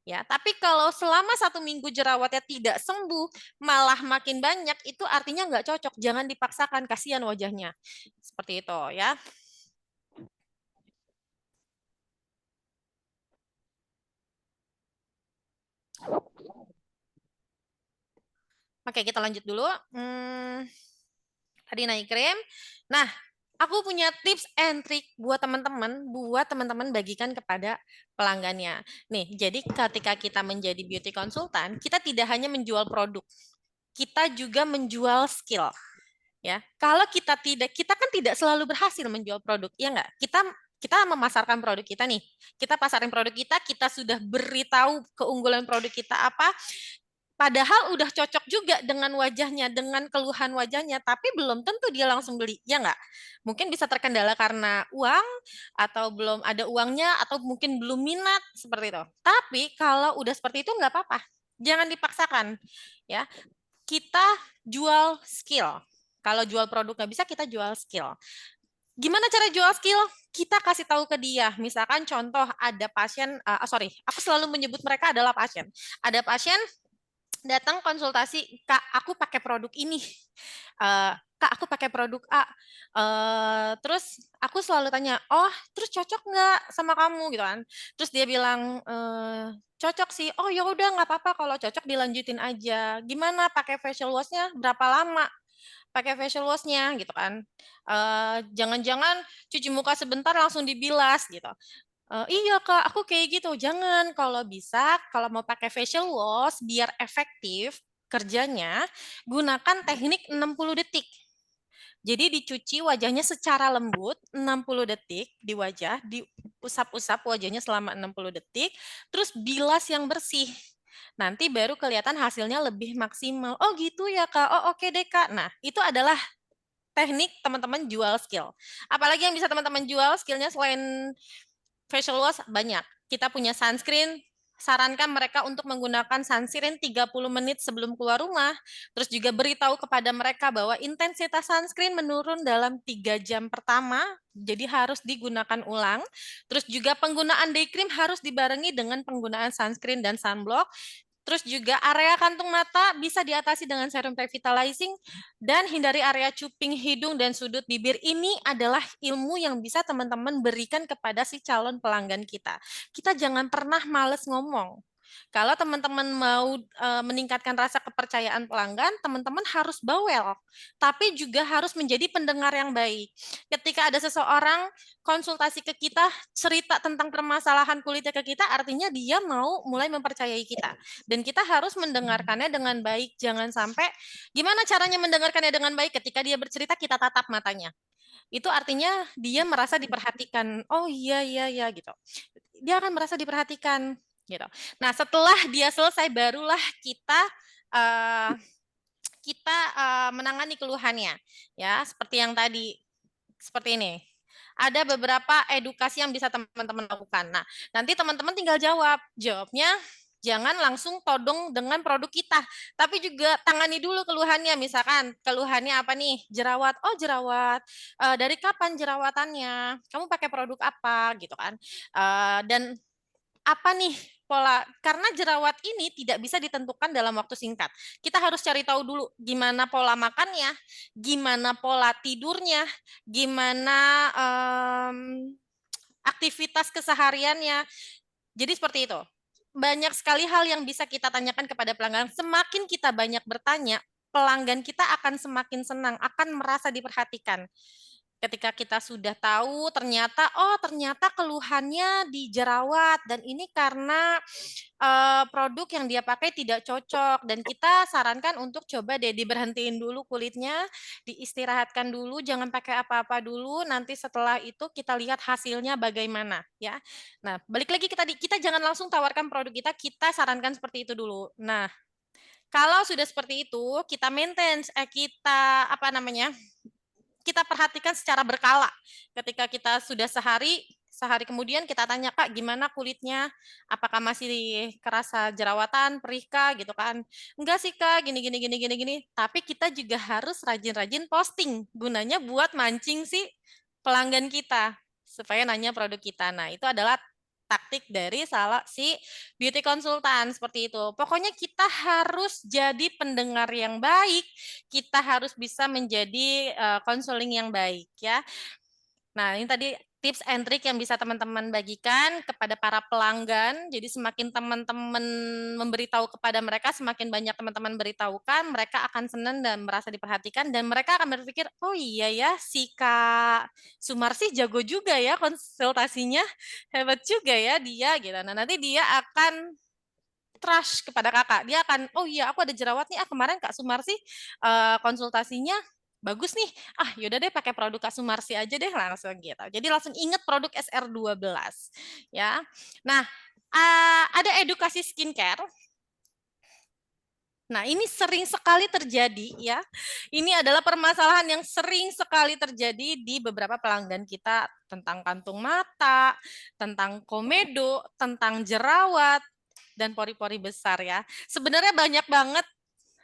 Ya, tapi kalau selama 1 minggu jerawatnya tidak sembuh, malah makin banyak, itu artinya nggak cocok. Jangan dipaksakan, kasihan wajahnya. Seperti itu ya. Oke, kita lanjut dulu. Tadi naik krim. Nah, aku punya tips and trick buat teman-teman bagikan kepada pelanggannya. Nih, jadi ketika kita menjadi beauty consultant, kita tidak hanya menjual produk, kita juga menjual skill. Ya, kalau kita kan tidak selalu berhasil menjual produk, ya nggak? Kita memasarkan produk kita nih, kita pasarin produk kita sudah beritahu keunggulan produk kita apa, padahal udah cocok juga dengan wajahnya, dengan keluhan wajahnya, tapi belum tentu dia langsung beli, ya nggak? Mungkin bisa terkendala karena uang, atau belum ada uangnya, atau mungkin belum minat, seperti itu. Tapi kalau udah seperti itu nggak apa-apa, jangan dipaksakan. Ya, kita jual skill. Kalau jual produk nggak bisa, kita jual skill. Gimana cara jual skill? Kita kasih tahu ke dia. Misalkan contoh ada pasien, aku selalu menyebut mereka adalah pasien. Ada pasien datang konsultasi, Kak, aku pakai produk ini. Kak, aku pakai produk A. Terus aku selalu tanya, oh, terus cocok nggak sama kamu gitu kan? Terus dia bilang, cocok sih. Oh ya udah nggak apa-apa, kalau cocok dilanjutin aja. Gimana pakai facial wash-nya? Berapa lama pakai facial wash-nya gitu kan? Jangan-jangan cuci muka sebentar langsung dibilas gitu. Iya Kak, aku kayak gitu. Jangan, kalau bisa, kalau mau pakai facial wash biar efektif kerjanya, gunakan teknik 60 detik. Jadi dicuci wajahnya secara lembut 60 detik di wajah, diusap-usap wajahnya selama 60 detik, terus bilas yang bersih. Nanti baru kelihatan hasilnya lebih maksimal. Oh gitu ya Kak, oh oke deh Kak. Nah, itu adalah teknik teman-teman jual skill. Apalagi yang bisa teman-teman jual skillnya selain facial wash banyak. Kita punya sunscreen, sarankan mereka untuk menggunakan sunscreen 30 menit sebelum keluar rumah. Terus juga beritahu kepada mereka bahwa intensitas sunscreen menurun dalam 3 jam pertama, jadi harus digunakan ulang. Terus juga penggunaan day cream harus dibarengi dengan penggunaan sunscreen dan sunblock. Terus juga area kantung mata bisa diatasi dengan serum revitalizing dan hindari area cuping hidung dan sudut bibir. Ini adalah ilmu yang bisa teman-teman berikan kepada si calon pelanggan kita. Kita jangan pernah males ngomong. Kalau teman-teman mau meningkatkan rasa kepercayaan pelanggan, teman-teman harus bawel, tapi juga harus menjadi pendengar yang baik. Ketika ada seseorang konsultasi ke kita, cerita tentang permasalahan kulitnya ke kita, artinya dia mau mulai mempercayai kita. Dan kita harus mendengarkannya dengan baik. Jangan sampai, gimana caranya mendengarkannya dengan baik? Ketika dia bercerita, kita tatap matanya. Itu artinya dia merasa diperhatikan. Oh iya, iya, iya, gitu. Dia akan merasa diperhatikan. Gitu. Nah, setelah dia selesai, barulah kita menangani keluhannya. Ya, seperti yang tadi. Seperti ini. Ada beberapa edukasi yang bisa teman-teman lakukan. Nah, nanti teman-teman tinggal jawab. Jawabnya Jangan langsung todong dengan produk kita, tapi juga tangani dulu keluhannya. Misalkan keluhannya apa nih? Jerawat. Oh, jerawat. Dari kapan jerawatannya? Kamu pakai produk apa gitu kan? Dan apa nih pola, karena jerawat ini tidak bisa ditentukan dalam waktu singkat. Kita harus cari tahu dulu gimana pola makannya, gimana pola tidurnya, gimana aktivitas kesehariannya. Jadi seperti itu. Banyak sekali hal yang bisa kita tanyakan kepada pelanggan. Semakin kita banyak bertanya, pelanggan kita akan semakin senang, akan merasa diperhatikan. Ketika kita sudah tahu, ternyata keluhannya di jerawat dan ini karena produk yang dia pakai tidak cocok dan kita sarankan untuk coba deh diberhentiin dulu kulitnya, diistirahatkan dulu, jangan pakai apa-apa dulu. Nanti setelah itu kita lihat hasilnya bagaimana ya. Nah, balik lagi kita jangan langsung tawarkan produk kita sarankan seperti itu dulu. Nah, kalau sudah seperti itu, kita maintain, kita perhatikan secara berkala. Ketika kita sudah sehari kemudian kita tanya, Kak, gimana kulitnya? Apakah masih kerasa jerawatan, perih kah gitu kan? Enggak sih, Kak, gini. Tapi kita juga harus rajin-rajin posting. Gunanya buat mancing si pelanggan kita supaya nanya produk kita. Nah, itu adalah taktik dari si beauty konsultan seperti itu. Pokoknya kita harus jadi pendengar yang baik, kita harus bisa menjadi konseling yang baik ya. Nah, ini tadi tips and trick yang bisa teman-teman bagikan kepada para pelanggan. Jadi semakin teman-teman memberitahu kepada mereka, semakin banyak teman-teman beritahukan, mereka akan senang dan merasa diperhatikan dan mereka akan berpikir, oh iya ya, si Kak Sumarsi jago juga ya konsultasinya, hebat juga ya dia gitu. Nah, nanti dia akan trust kepada kakak. Dia akan, oh iya aku ada jerawat nih, kemarin Kak Sumarsi konsultasinya bagus nih, yaudah deh pakai produk Kak Sumarsi aja deh langsung gitu. Jadi langsung ingat produk SR12 ya. Nah, ada edukasi skincare. Nah, ini sering sekali terjadi ya. Ini adalah permasalahan yang sering sekali terjadi di beberapa pelanggan kita tentang kantung mata, tentang komedo, tentang jerawat dan pori-pori besar ya. Sebenarnya banyak banget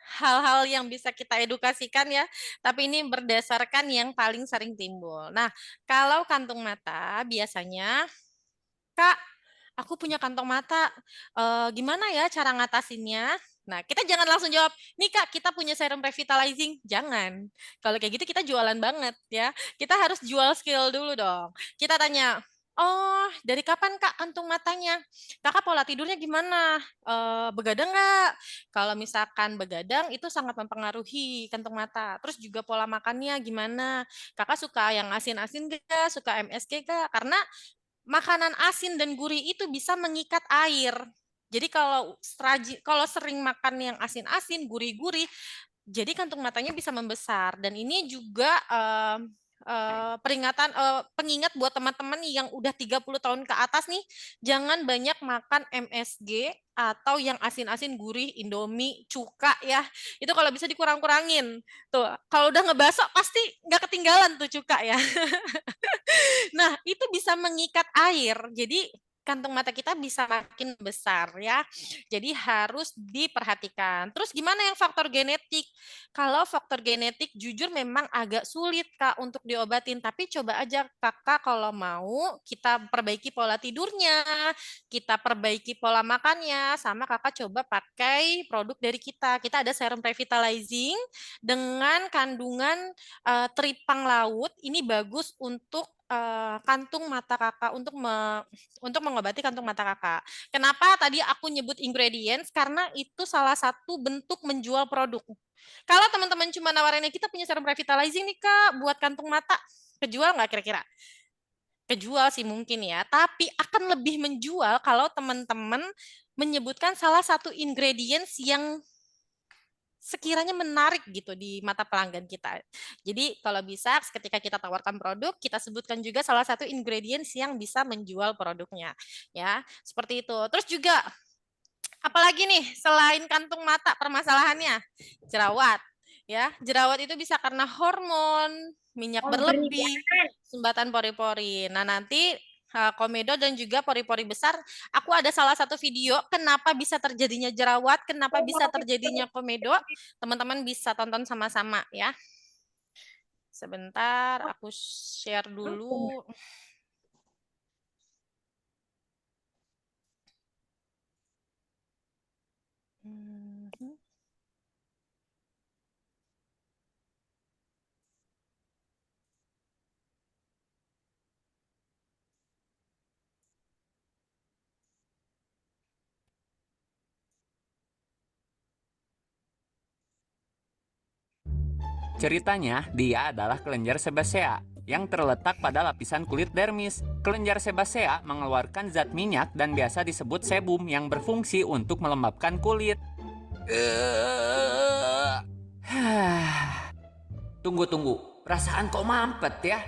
hal-hal yang bisa kita edukasikan ya, tapi ini berdasarkan yang paling sering timbul. Nah, kalau kantung mata biasanya, Kak, aku punya kantong mata, gimana ya cara ngatasinnya? Nah, kita jangan langsung jawab, nih Kak, kita punya serum revitalizing. Jangan. Kalau kayak gitu kita jualan banget ya. Kita harus jual skill dulu dong. Kita tanya, oh, dari kapan Kak kantung matanya? Kakak pola tidurnya gimana? Begadang nggak? Kalau misalkan begadang itu sangat mempengaruhi kantung mata. Terus juga pola makannya gimana? Kakak suka yang asin-asin nggak? Suka MSG nggak? Karena makanan asin dan gurih itu bisa mengikat air. Jadi kalau sering makan yang asin-asin, gurih-gurih, jadi kantung matanya bisa membesar. Dan ini juga pengingat buat teman-teman yang udah 30 tahun ke atas nih, jangan banyak makan MSG atau yang asin-asin gurih, Indomie, cuka ya. Itu kalau bisa dikurang-kurangin. Tuh, kalau udah ngebasok pasti nggak ketinggalan tuh cuka ya. Nah, itu bisa mengikat air. Jadi kantung mata kita bisa makin besar ya. Jadi harus diperhatikan. Terus gimana yang faktor genetik? Kalau faktor genetik jujur memang agak sulit Kak untuk diobatin, tapi coba aja Kakak kalau mau kita perbaiki pola tidurnya, kita perbaiki pola makannya, sama Kakak coba pakai produk dari kita. Kita ada serum revitalizing dengan kandungan teripang laut. Ini bagus untuk kantung mata Kakak untuk mengobati kantung mata Kakak. Kenapa tadi aku nyebut ingredients? Karena itu salah satu bentuk menjual produk. Kalau teman-teman cuma nawarinnya kita punya serum revitalizing nih Kak buat kantung mata, kejual nggak kira-kira? Kejual sih mungkin ya, tapi akan lebih menjual kalau teman-teman menyebutkan salah satu ingredients yang sekiranya menarik gitu di mata pelanggan kita. Jadi kalau bisa ketika kita tawarkan produk, kita sebutkan juga salah satu ingredients yang bisa menjual produknya. Ya, seperti itu. Terus juga apalagi nih selain kantung mata permasalahannya? Jerawat. Ya, jerawat itu bisa karena hormon, minyak berlebih, sumbatan pori-pori. Nah, nanti komedo dan juga pori-pori besar. Aku ada salah satu video kenapa bisa terjadinya jerawat, kenapa bisa terjadinya komedo. Teman-teman bisa tonton sama-sama ya. Sebentar, aku share dulu.
Ceritanya, dia adalah kelenjar sebasea yang terletak pada lapisan kulit dermis. Kelenjar sebasea mengeluarkan zat minyak dan biasa disebut sebum yang berfungsi untuk melembabkan kulit. Tunggu, perasaan kok mampet ya?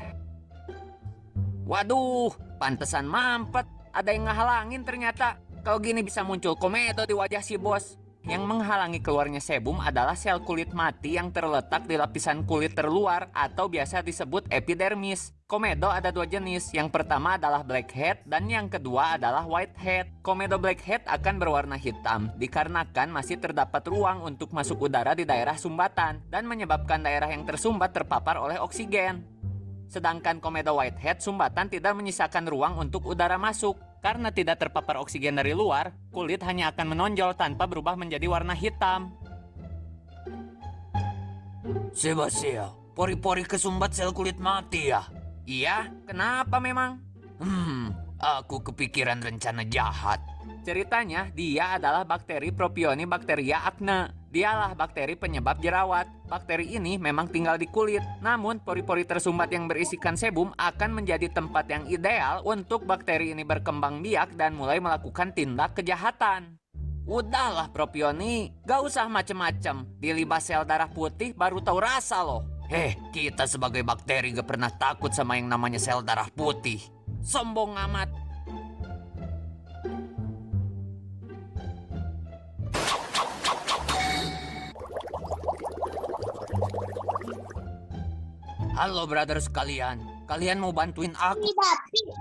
Waduh, pantesan mampet. Ada yang ngehalangin ternyata. Kalau gini bisa muncul komedo di wajah si bos. Yang menghalangi keluarnya sebum adalah sel kulit mati yang terletak di lapisan kulit terluar atau biasa disebut epidermis. Komedo ada dua jenis, yang pertama adalah blackhead dan yang kedua adalah whitehead. Komedo blackhead akan berwarna hitam dikarenakan masih terdapat ruang untuk masuk udara di daerah sumbatan dan menyebabkan daerah yang tersumbat terpapar oleh oksigen. Sedangkan komedo whitehead sumbatan tidak menyisakan ruang untuk udara masuk. Karena tidak terpapar oksigen dari luar, kulit hanya akan menonjol tanpa berubah menjadi warna hitam. Sebasea, pori-pori kesumbat sel kulit mati ya? Iya, kenapa memang? Aku kepikiran rencana jahat. Ceritanya, dia adalah bakteri Propionibacteria acne. Dialah bakteri penyebab jerawat. Bakteri ini memang tinggal di kulit, namun pori-pori tersumbat yang berisikan sebum akan menjadi tempat yang ideal untuk bakteri ini berkembang biak dan mulai melakukan tindak kejahatan. Udahlah Propioni, gak usah macem-macem. Dilibas sel darah putih baru tahu rasa loh. Kita sebagai bakteri gak pernah takut sama yang namanya sel darah putih. Sombong amat. Halo brother sekalian, kalian mau bantuin aku?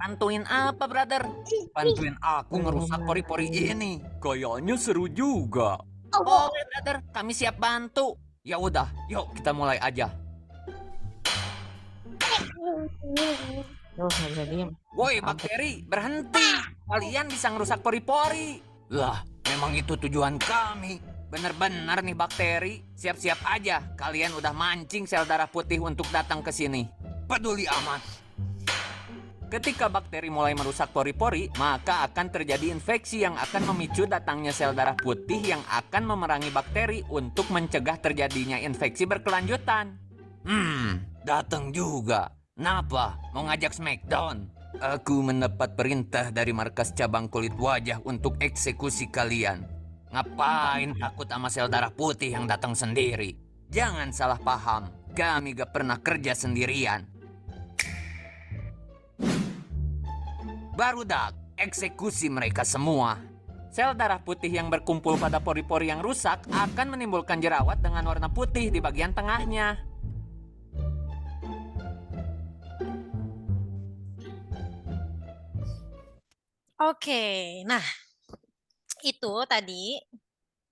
Bantuin apa brother? Bantuin aku ngerusak pori-pori ini. Kayaknya seru juga. Boleh brother, kami siap bantu. Ya udah, yuk kita mulai aja.
Nggak bisa diem.
Woi bakteri, berhenti. Kalian bisa ngerusak pori-pori. Lah, memang itu tujuan kami. Bener-bener nih bakteri, siap-siap aja. Kalian udah mancing sel darah putih untuk datang ke sini. Peduli amat. Ketika bakteri mulai merusak pori-pori, maka akan terjadi infeksi yang akan memicu datangnya sel darah putih yang akan memerangi bakteri untuk mencegah terjadinya infeksi berkelanjutan. Datang juga. Kenapa? Mau ngajak Smackdown? Aku mendapat perintah dari markas cabang kulit wajah untuk eksekusi kalian. Ngapain takut sama sel darah putih yang datang sendiri? Jangan salah paham, kami gak pernah kerja sendirian. Barudak, eksekusi mereka semua. Sel darah putih yang berkumpul pada pori-pori yang rusak akan menimbulkan jerawat dengan warna putih di bagian tengahnya.
Oke, nah itu tadi,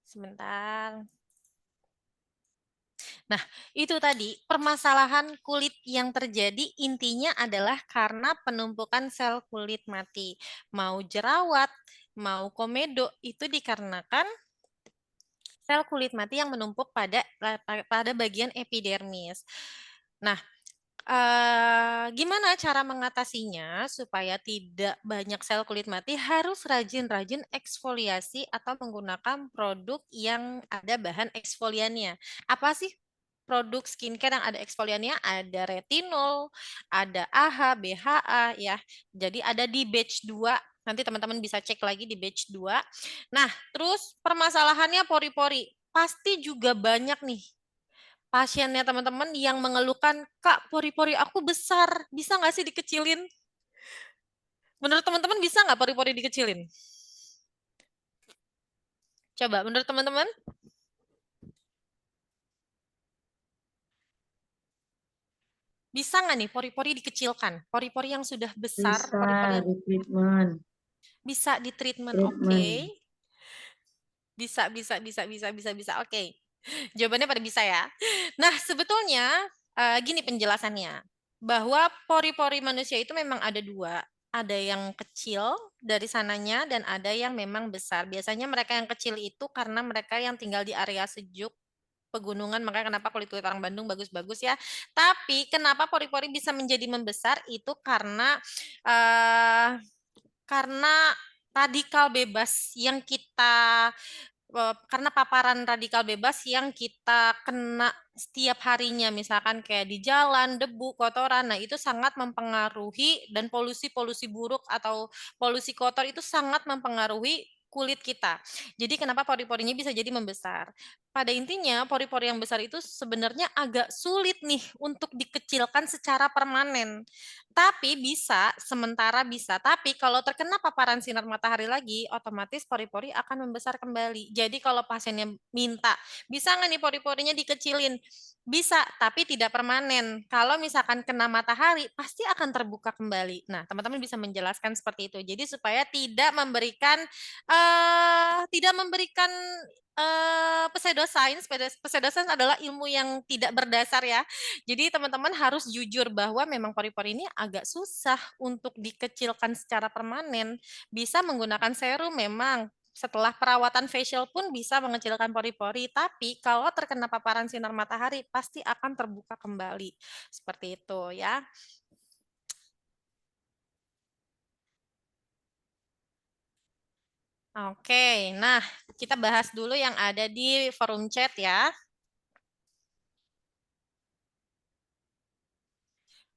sebentar. Nah, itu tadi permasalahan kulit yang terjadi intinya adalah karena penumpukan sel kulit mati. Mau jerawat, mau komedo, itu dikarenakan sel kulit mati yang menumpuk pada bagian epidermis. Nah, gimana cara mengatasinya supaya tidak banyak sel kulit mati? Harus rajin-rajin eksfoliasi atau menggunakan produk yang ada bahan eksfoliannya. Apa sih produk skincare yang ada eksfoliannya? Ada retinol, ada AHA, BHA ya. Jadi ada di batch 2. Nanti teman-teman bisa cek lagi di batch 2. Nah, terus permasalahannya pori-pori. Pasti juga banyak nih pasiennya teman-teman yang mengeluhkan, Kak, pori-pori aku besar, bisa nggak sih dikecilin? Menurut teman-teman bisa nggak pori-pori dikecilin? Coba, menurut teman-teman? Bisa nggak nih pori-pori dikecilkan? Pori-pori yang sudah besar,
Bisa
pori-pori yang
di treatment.
bisa di treatment. Oke.
Treatment.
Bisa. Oke. Jawabannya pada bisa ya. Nah, sebetulnya gini penjelasannya. Bahwa pori-pori manusia itu memang ada dua. Ada yang kecil dari sananya dan ada yang memang besar. Biasanya mereka yang kecil itu karena mereka yang tinggal di area sejuk pegunungan, makanya kenapa kulit-kulit orang Bandung bagus-bagus ya. Tapi kenapa pori-pori bisa menjadi membesar itu karena radikal bebas yang kita karena paparan radikal bebas yang kita kena setiap harinya, misalkan kayak di jalan, debu, kotoran, nah itu sangat mempengaruhi, dan polusi-polusi buruk atau polusi kotor itu sangat mempengaruhi kulit kita. Jadi kenapa pori-porinya bisa jadi membesar? Pada intinya, pori-pori yang besar itu sebenarnya agak sulit nih untuk dikecilkan secara permanen. Tapi bisa, sementara bisa. Tapi kalau terkena paparan sinar matahari lagi, otomatis pori-pori akan membesar kembali. Jadi kalau pasiennya minta, bisa nggak nih pori-porinya dikecilin? Bisa, tapi tidak permanen. Kalau misalkan kena matahari, pasti akan terbuka kembali. Nah, teman-teman bisa menjelaskan seperti itu. Jadi supaya tidak memberikan pseudoscience. Pseudoscience adalah ilmu yang tidak berdasar ya. Jadi teman-teman harus jujur bahwa memang pori-pori ini agak susah untuk dikecilkan secara permanen. Bisa menggunakan serum memang. Setelah perawatan facial pun bisa mengecilkan pori-pori, tapi kalau terkena paparan sinar matahari pasti akan terbuka kembali. Seperti itu ya. Oke, nah kita bahas dulu yang ada di forum chat ya.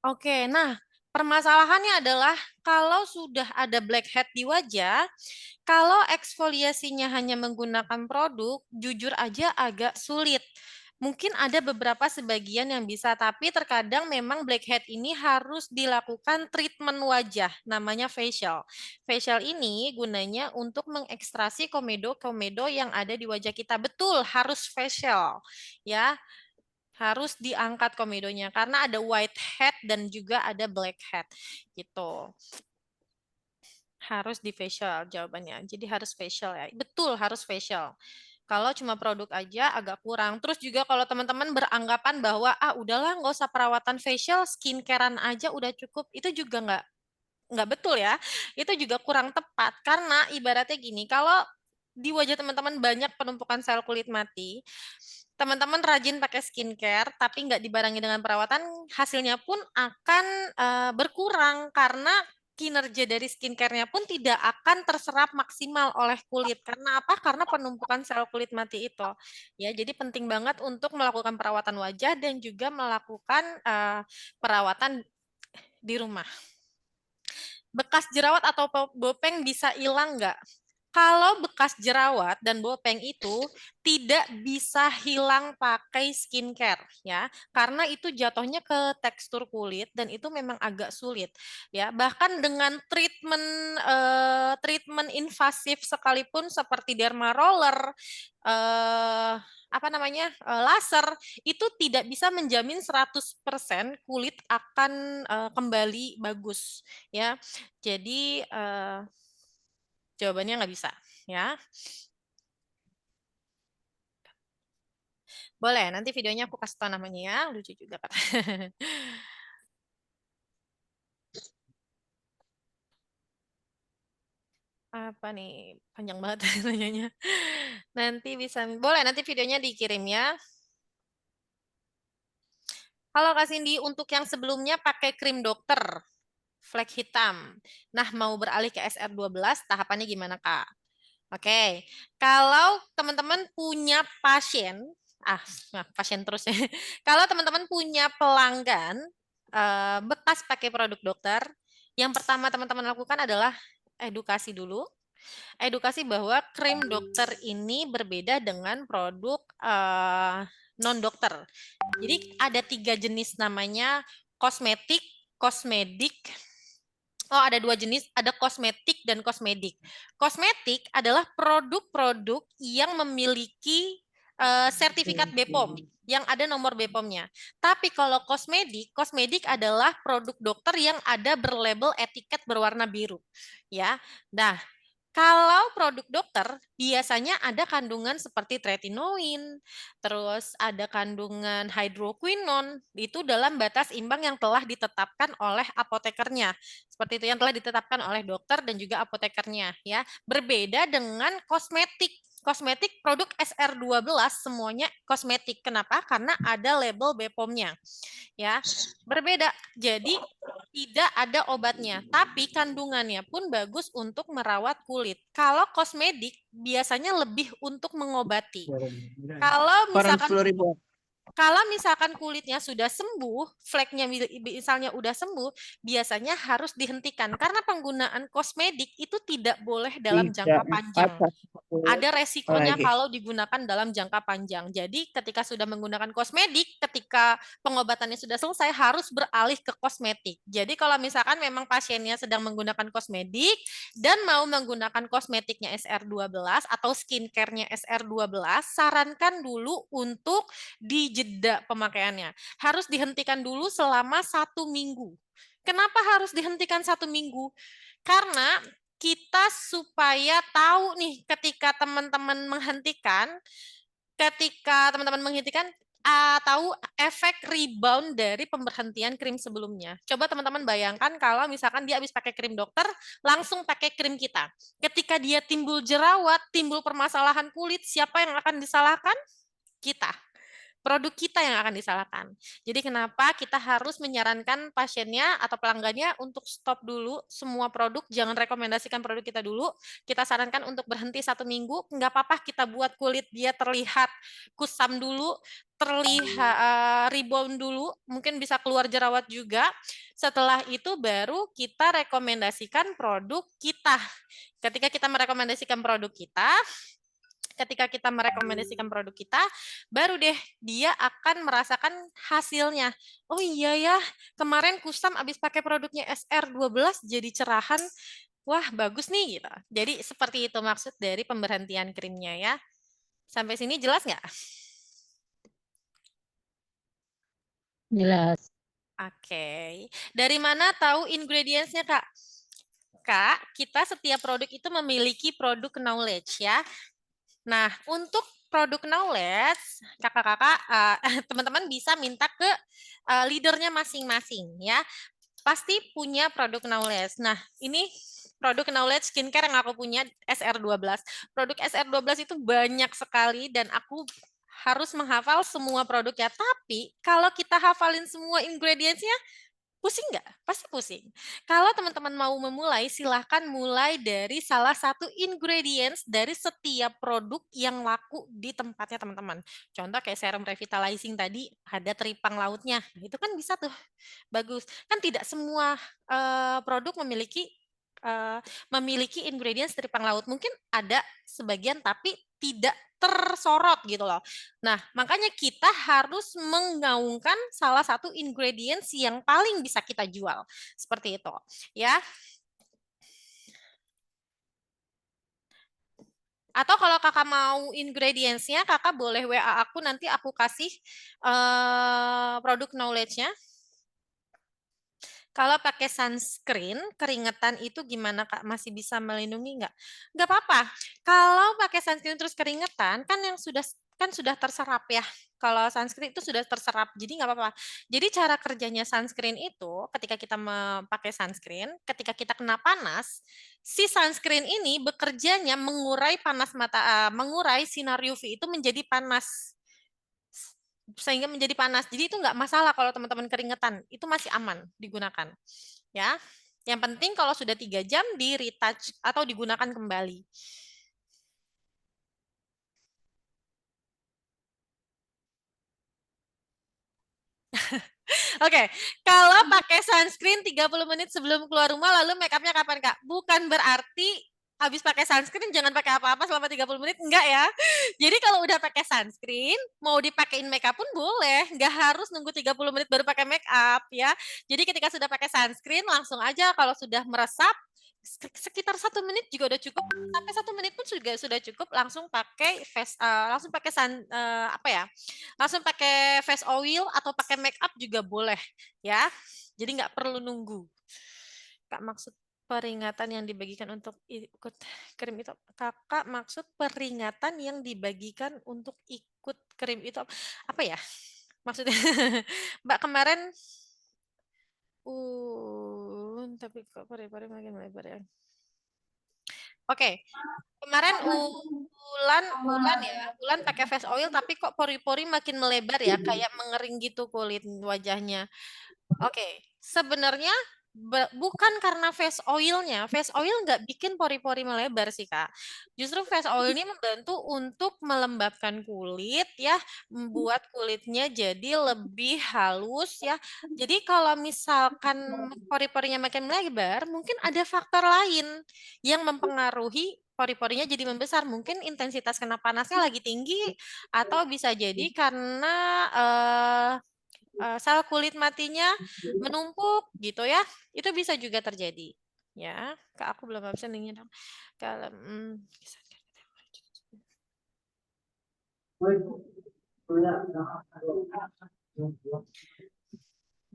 Oke, nah permasalahannya adalah kalau sudah ada blackhead di wajah, kalau eksfoliasinya hanya menggunakan produk, jujur aja agak sulit. Mungkin ada beberapa sebagian yang bisa, tapi terkadang memang blackhead ini harus dilakukan treatment wajah, namanya facial. Facial ini gunanya untuk mengekstrasi komedo-komedo yang ada di wajah kita. Betul, harus facial. Ya, harus diangkat komedonya karena ada white head dan juga ada black head gitu. Harus di facial jawabannya. Jadi harus facial ya. Betul, harus facial. Kalau cuma produk aja agak kurang. Terus juga kalau teman-teman beranggapan bahwa udahlah nggak usah perawatan facial, skincarean aja udah cukup, itu juga nggak betul ya. Itu juga kurang tepat karena ibaratnya gini, kalau di wajah teman-teman banyak penumpukan sel kulit mati, teman-teman rajin pakai skincare tapi nggak dibarengi dengan perawatan, hasilnya pun akan berkurang karena kinerja dari skincare-nya pun tidak akan terserap maksimal oleh kulit. Karena apa? Karena penumpukan sel kulit mati itu. Ya, jadi penting banget untuk melakukan perawatan wajah dan juga melakukan perawatan di rumah. Bekas jerawat atau bopeng bisa hilang nggak? Kalau bekas jerawat dan bopeng itu tidak bisa hilang pakai skincare ya, karena itu jatuhnya ke tekstur kulit dan itu memang agak sulit ya. Bahkan dengan treatment invasif sekalipun seperti derma roller, laser, itu tidak bisa menjamin 100% kulit akan kembali bagus ya. Jadi jawabannya nggak bisa, ya. Boleh, nanti videonya aku kasih tahu namanya ya, lucu juga kan. Apa nih, panjang banget nanyanya. Nanti bisa, boleh nanti videonya dikirim ya. Halo Kak Cindy, untuk yang sebelumnya pakai krim dokter, flek hitam. Nah, mau beralih ke SR12, tahapannya gimana Kak? Oke, kalau teman-teman punya pasien, pasien terus ya. Kalau teman-teman punya pelanggan bekas pakai produk dokter, yang pertama teman-teman lakukan adalah edukasi dulu. Edukasi bahwa krim dokter ini berbeda dengan produk non-dokter. Jadi ada 3 jenis namanya kosmetik, kosmedik. Oh, ada 2 jenis, ada kosmetik dan kosmedik. Kosmetik adalah produk-produk yang memiliki sertifikat BPOM yang ada nomor BPOM-nya. Tapi kalau kosmedik adalah produk dokter yang ada berlabel etiket berwarna biru. Ya. Nah, kalau produk dokter biasanya ada kandungan seperti tretinoin, terus ada kandungan hydroquinone, itu dalam batas imbang yang telah ditetapkan oleh apotekernya. Seperti itu yang telah ditetapkan oleh dokter dan juga apotekernya, ya. Berbeda dengan kosmetik. Kosmetik produk SR12 semuanya kosmetik. Kenapa? Karena ada label BPOM-nya. Ya, berbeda. Jadi tidak ada obatnya, tapi kandungannya pun bagus untuk merawat kulit. Kalau kosmetik biasanya lebih untuk mengobati. Kalau
Koran
misalkan
10.000.
kalau misalkan kulitnya sudah sembuh, fleknya misalnya udah sembuh, biasanya harus dihentikan karena penggunaan kosmetik itu tidak boleh dalam jangka panjang. Ada resikonya
lagi.
kalau digunakan dalam jangka panjang. Jadi ketika sudah menggunakan kosmetik, ketika pengobatannya sudah selesai harus beralih ke kosmetik. Jadi kalau misalkan memang pasiennya sedang menggunakan kosmetik dan mau menggunakan kosmetiknya SR12 atau skincare-nya SR12, sarankan dulu untuk dijeda pemakaiannya. Harus dihentikan dulu selama 1 minggu. Kenapa harus dihentikan 1 minggu? Karena kita supaya tahu nih ketika teman-teman menghentikan, tahu efek rebound dari pemberhentian krim sebelumnya. Coba teman-teman bayangkan kalau misalkan dia habis pakai krim dokter, langsung pakai krim kita. Ketika dia timbul jerawat, timbul permasalahan kulit, siapa yang akan disalahkan? Kita. Produk kita yang akan disalahkan. Jadi kenapa kita harus menyarankan pasiennya atau pelanggannya untuk stop dulu semua produk, jangan rekomendasikan produk kita dulu, kita sarankan untuk berhenti 1 minggu, nggak apa-apa kita buat kulit dia terlihat kusam dulu, terlihat rebound dulu, mungkin bisa keluar jerawat juga, setelah itu baru kita rekomendasikan produk kita. Ketika kita merekomendasikan produk kita, baru deh dia akan merasakan hasilnya. Oh iya ya, kemarin kusam abis pakai produknya SR12 jadi cerahan. Wah, bagus nih gitu. Jadi seperti itu maksud dari pemberhentian krimnya ya. Sampai sini jelas nggak?
Jelas.
Oke. Dari mana tahu ingredients-nya, Kak? Kak, kita setiap produk itu memiliki produk knowledge ya. Nah, untuk produk knowledge, kakak-kakak, teman-teman bisa minta ke leadernya masing-masing ya. Pasti punya produk knowledge. Nah, ini produk knowledge skincare yang aku punya SR12. Produk SR12 itu banyak sekali dan aku harus menghafal semua produknya. Tapi kalau kita hafalin semua ingredients-nya, pusing nggak? Pasti pusing. Kalau teman-teman mau memulai, silahkan mulai dari salah satu ingredients dari setiap produk yang laku di tempatnya teman-teman. Contoh kayak serum revitalizing tadi, ada teripang lautnya. Itu kan bisa tuh, bagus. Kan tidak semua produk memiliki ingredients teripang laut. Mungkin ada sebagian, tapi tidak tersorot gitu loh. Nah, makanya kita harus menggaungkan salah satu ingredients yang paling bisa kita jual. Seperti itu, ya. Atau kalau kakak mau ingredients-nya, kakak boleh WA aku, nanti aku kasih produk knowledge-nya. Kalau pakai sunscreen, keringetan itu gimana Kak? Masih bisa melindungi nggak? Nggak apa-apa. Kalau pakai sunscreen terus keringetan, kan sudah terserap ya. Kalau sunscreen itu sudah terserap, jadi nggak apa-apa. Jadi cara kerjanya sunscreen itu, ketika kita memakai sunscreen, ketika kita kena panas, si sunscreen ini bekerjanya mengurai panas mata, mengurai sinar UV itu menjadi panas. Sehingga menjadi panas. Jadi itu nggak masalah kalau teman-teman keringetan, itu masih aman digunakan. Ya, yang penting kalau sudah 3 jam di retouch atau digunakan kembali. Oke, kalau pakai sunscreen 30 menit sebelum keluar rumah, lalu make up-nya kapan, Kak? Bukan berarti habis pakai sunscreen jangan pakai apa-apa selama 30 menit, enggak ya. Jadi kalau udah pakai sunscreen, mau dipakein make up pun boleh, enggak harus nunggu 30 menit baru pakai make up ya. Jadi ketika sudah pakai sunscreen, langsung aja kalau sudah meresap, sekitar 1 menit juga udah cukup, sampai 1 menit pun sudah cukup. Langsung pakai langsung pakai face oil atau pakai make up juga boleh ya. Jadi nggak perlu nunggu. Kak, maksud peringatan yang dibagikan untuk ikut krim itu, kakak maksud peringatan yang dibagikan untuk ikut krim itu apa ya maksudnya? Mbak kemarin tapi kok pori-pori makin melebar ya. Oke, kemarin Ulan pakai face oil tapi kok pori-pori makin melebar ya, kayak mengering gitu kulit wajahnya. Oke, sebenarnya bukan karena face oilnya. Face oil nggak bikin pori-pori melebar sih, Kak. Justru face oil ini membantu untuk melembabkan kulit ya, membuat kulitnya jadi lebih halus ya. Jadi kalau misalkan pori-porinya makin melebar, mungkin ada faktor lain yang mempengaruhi pori-porinya jadi membesar. Mungkin intensitas kena panasnya lagi tinggi atau bisa jadi karena sel kulit matinya menumpuk gitu ya, itu bisa juga terjadi ya. Kak, aku belum absen linknya dong. Kalau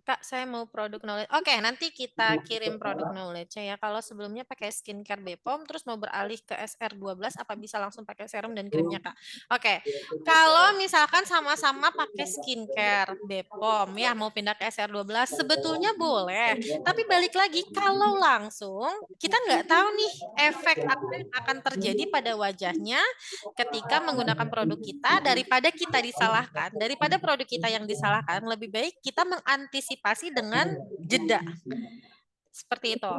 Kak, saya mau produk knowledge. Oke, nanti kita kirim produk knowledge ya. Kalau sebelumnya pakai skincare Bepom, terus mau beralih ke SR12, apa bisa langsung pakai serum dan krimnya, Kak? Oke, kalau misalkan sama-sama pakai skincare Bepom, ya mau pindah ke SR12, sebetulnya boleh. Tapi balik lagi, kalau langsung, kita nggak tahu nih efek apa yang akan terjadi pada wajahnya ketika menggunakan produk kita, daripada produk kita yang disalahkan, lebih baik kita mengantisipasi dengan jeda. Seperti itu.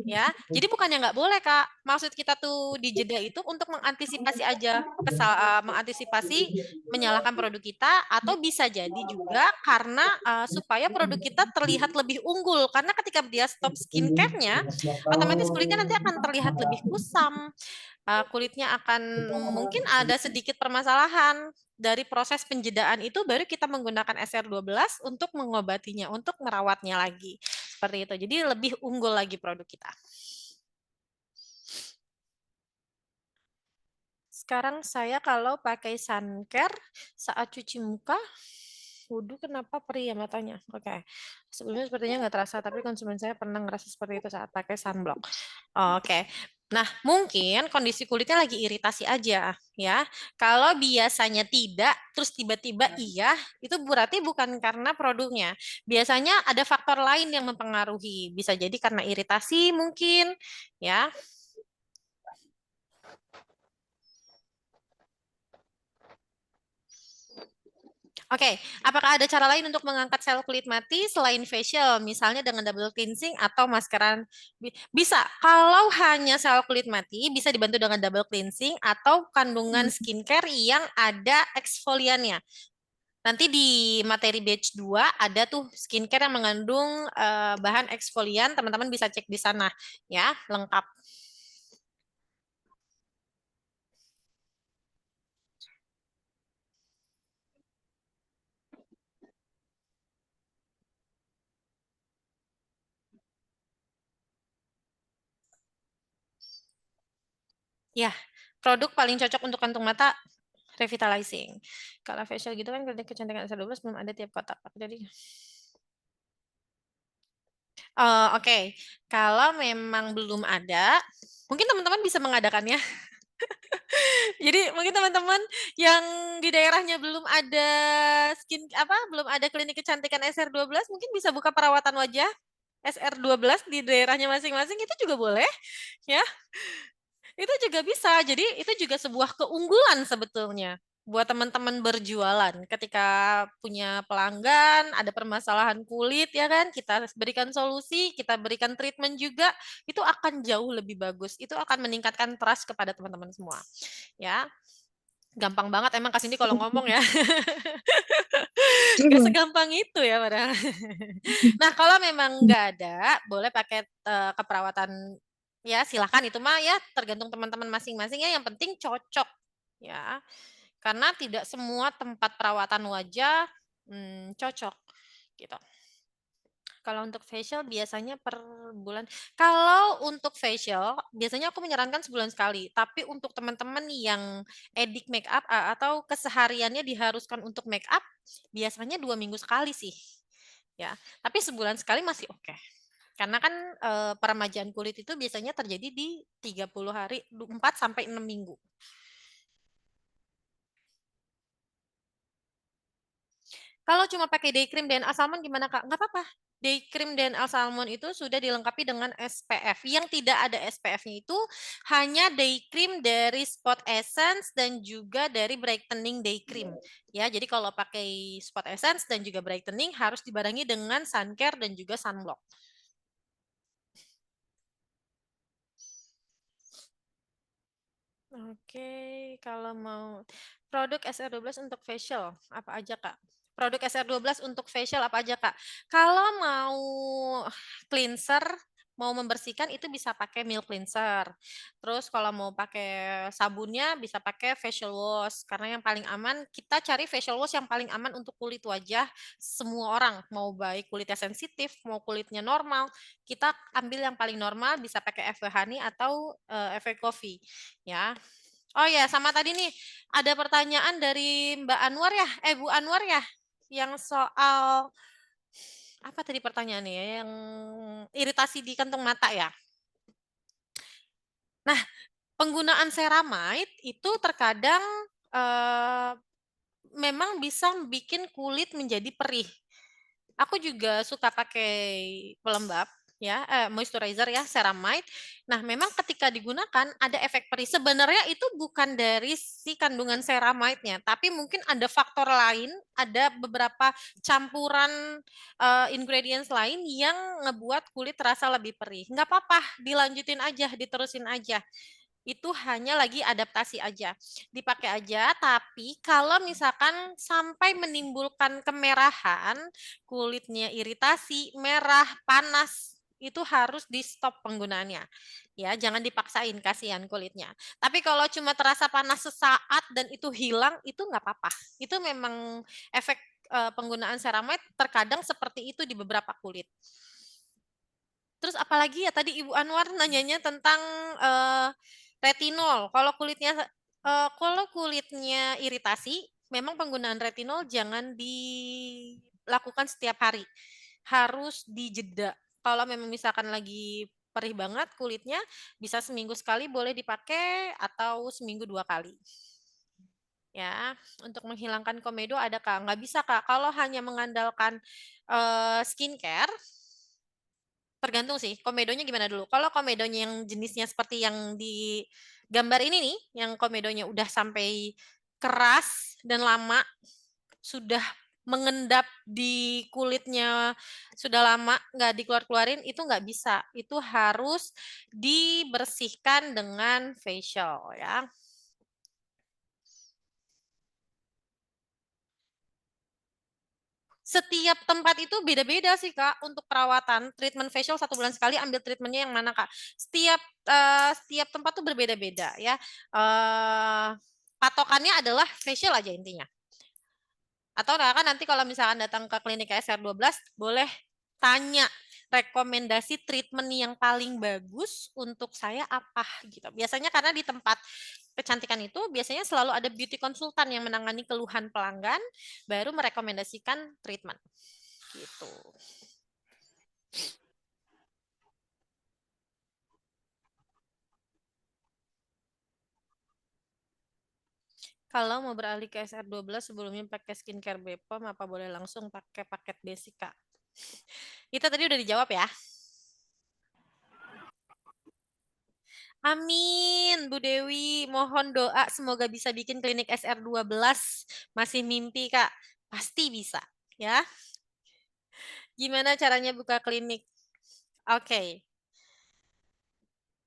Ya, jadi bukannya nggak boleh, Kak. Maksud kita tuh di jeda itu untuk mengantisipasi aja, mengantisipasi menyalahkan produk kita, atau bisa jadi juga karena supaya produk kita terlihat lebih unggul. Karena ketika dia stop skincare-nya, otomatis kulitnya nanti akan terlihat lebih kusam. Kulitnya akan mungkin ada sedikit permasalahan. Dari proses penjedaan itu baru kita menggunakan SR12 untuk mengobatinya, untuk merawatnya lagi. Seperti itu. Jadi lebih unggul lagi produk kita. Sekarang saya kalau pakai suncare saat cuci muka, wudhu kenapa perih ya matanya? Oke. Sebelumnya sepertinya nggak terasa, tapi konsumen saya pernah ngerasa seperti itu saat pakai sunblock. Oke. Nah, mungkin kondisi kulitnya lagi iritasi aja ya. Kalau biasanya tidak, terus tiba-tiba iya, itu berarti bukan karena produknya. Biasanya ada faktor lain yang mempengaruhi. Bisa jadi karena iritasi mungkin ya. Oke, apakah ada cara lain untuk mengangkat sel kulit mati selain facial, misalnya dengan double cleansing atau maskeran? Bisa, kalau hanya sel kulit mati, bisa dibantu dengan double cleansing atau kandungan skincare yang ada eksfoliannya. Nanti di materi batch 2 ada tuh skincare yang mengandung bahan eksfolian, teman-teman bisa cek di sana ya, lengkap. Ya, produk paling cocok untuk kantung mata revitalizing. Kalau facial gitu kan klinik kecantikan SR12 belum ada tiap kota. Jadi oke. Kalau memang belum ada, mungkin teman-teman bisa mengadakannya. Jadi mungkin teman-teman yang di daerahnya belum ada belum ada klinik kecantikan SR12, mungkin bisa buka perawatan wajah SR12 di daerahnya masing-masing, itu juga boleh ya. Itu juga bisa. Jadi itu juga sebuah keunggulan sebetulnya buat teman-teman berjualan. Ketika punya pelanggan, ada permasalahan kulit ya kan, kita berikan solusi, kita berikan treatment juga, itu akan jauh lebih bagus. Itu akan meningkatkan trust kepada teman-teman semua. Ya. Gampang banget emang Kak Cindy kalau ngomong ya. Gak segampang itu ya padahal. Nah, kalau memang nggak ada, boleh pakai keperawatan. Ya, silahkan itu mah ya tergantung teman-teman masing-masing ya, yang penting cocok ya. Karena tidak semua tempat perawatan wajah cocok gitu. Kalau untuk facial biasanya per bulan. Kalau untuk facial biasanya aku menyarankan sebulan sekali. Tapi untuk teman-teman yang edik make up atau kesehariannya diharuskan untuk make up, biasanya 2 minggu sekali sih. Ya, tapi sebulan sekali masih oke. Karena kan peremajaan kulit itu biasanya terjadi di 30 hari, 4 sampai 6 minggu. Kalau cuma pakai day cream DNA Salmon gimana Kak? Nggak apa-apa. Day cream DNA Salmon itu sudah dilengkapi dengan SPF. Yang tidak ada SPF-nya itu hanya day cream dari Spot Essence dan juga dari Brightening Day Cream. Ya, jadi kalau pakai Spot Essence dan juga Brightening harus dibarengi dengan sun care dan juga sunblock. Oke, kalau mau produk SR12 untuk facial, apa aja Kak? Produk SR12 untuk facial apa aja Kak? Kalau mau cleanser, mau membersihkan itu bisa pakai milk cleanser. Terus kalau mau pakai sabunnya bisa pakai facial wash. Karena yang paling aman, kita cari facial wash yang paling aman untuk kulit wajah semua orang. Mau baik kulitnya sensitif, mau kulitnya normal, kita ambil yang paling normal, bisa pakai FW Honey atau FW Coffee. Ya. Oh ya, sama tadi nih ada pertanyaan dari Mbak Anwar ya, Bu Anwar ya, yang soal apa tadi pertanyaannya ya, yang iritasi di kantung mata ya. Nah, penggunaan ceramide itu terkadang memang bisa bikin kulit menjadi perih. Aku juga suka pakai pelembab ya, moisturizer ya, ceramide. Nah, memang ketika digunakan ada efek perih. Sebenarnya itu bukan dari si kandungan ceramide-nya, tapi mungkin ada faktor lain, ada beberapa campuran ingredients lain yang ngebuat kulit terasa lebih perih. Nggak apa-apa, dilanjutin aja, diterusin aja. Itu hanya lagi adaptasi aja. Dipakai aja, tapi kalau misalkan sampai menimbulkan kemerahan, kulitnya iritasi, merah, panas, itu harus di stop penggunaannya. Ya, jangan dipaksain, kasihan kulitnya. Tapi kalau cuma terasa panas sesaat dan itu hilang, itu nggak apa-apa. Itu memang efek penggunaan ceramide terkadang seperti itu di beberapa kulit. Terus apalagi ya tadi Ibu Anwar nanyanya tentang retinol. Kalau kulitnya iritasi, memang penggunaan retinol jangan dilakukan setiap hari. Harus dijeda. Kalau memang misalkan lagi perih banget kulitnya, bisa seminggu sekali boleh dipakai atau seminggu 2 kali. Ya, untuk menghilangkan komedo ada Kak? Nggak bisa Kak. Kalau hanya mengandalkan skincare, tergantung sih, komedonya gimana dulu. Kalau komedonya yang jenisnya seperti yang di gambar ini nih, yang komedonya udah sampai keras dan lama, sudah mengendap di kulitnya sudah lama, nggak dikeluar-keluarin, itu nggak bisa. Itu harus dibersihkan dengan facial ya. Setiap tempat itu beda-beda sih Kak untuk perawatan. Treatment facial 1 bulan sekali, ambil treatmentnya yang mana Kak. Setiap tempat tuh berbeda-beda ya. Patokannya adalah facial aja intinya. Atau Kakak nanti kalau misalkan datang ke klinik SR12 boleh tanya rekomendasi treatment yang paling bagus untuk saya apa gitu. Biasanya karena di tempat kecantikan itu biasanya selalu ada beauty konsultan yang menangani keluhan pelanggan, baru merekomendasikan treatment. Gitu. Kalau mau beralih ke SR12 sebelumnya pakai skincare Bepom, apa boleh langsung pakai paket basic Kak? Itu tadi udah dijawab ya. Amin, Bu Dewi. Mohon doa semoga bisa bikin klinik SR12. Masih mimpi, Kak. Pasti bisa, ya. Gimana caranya buka klinik? Oke.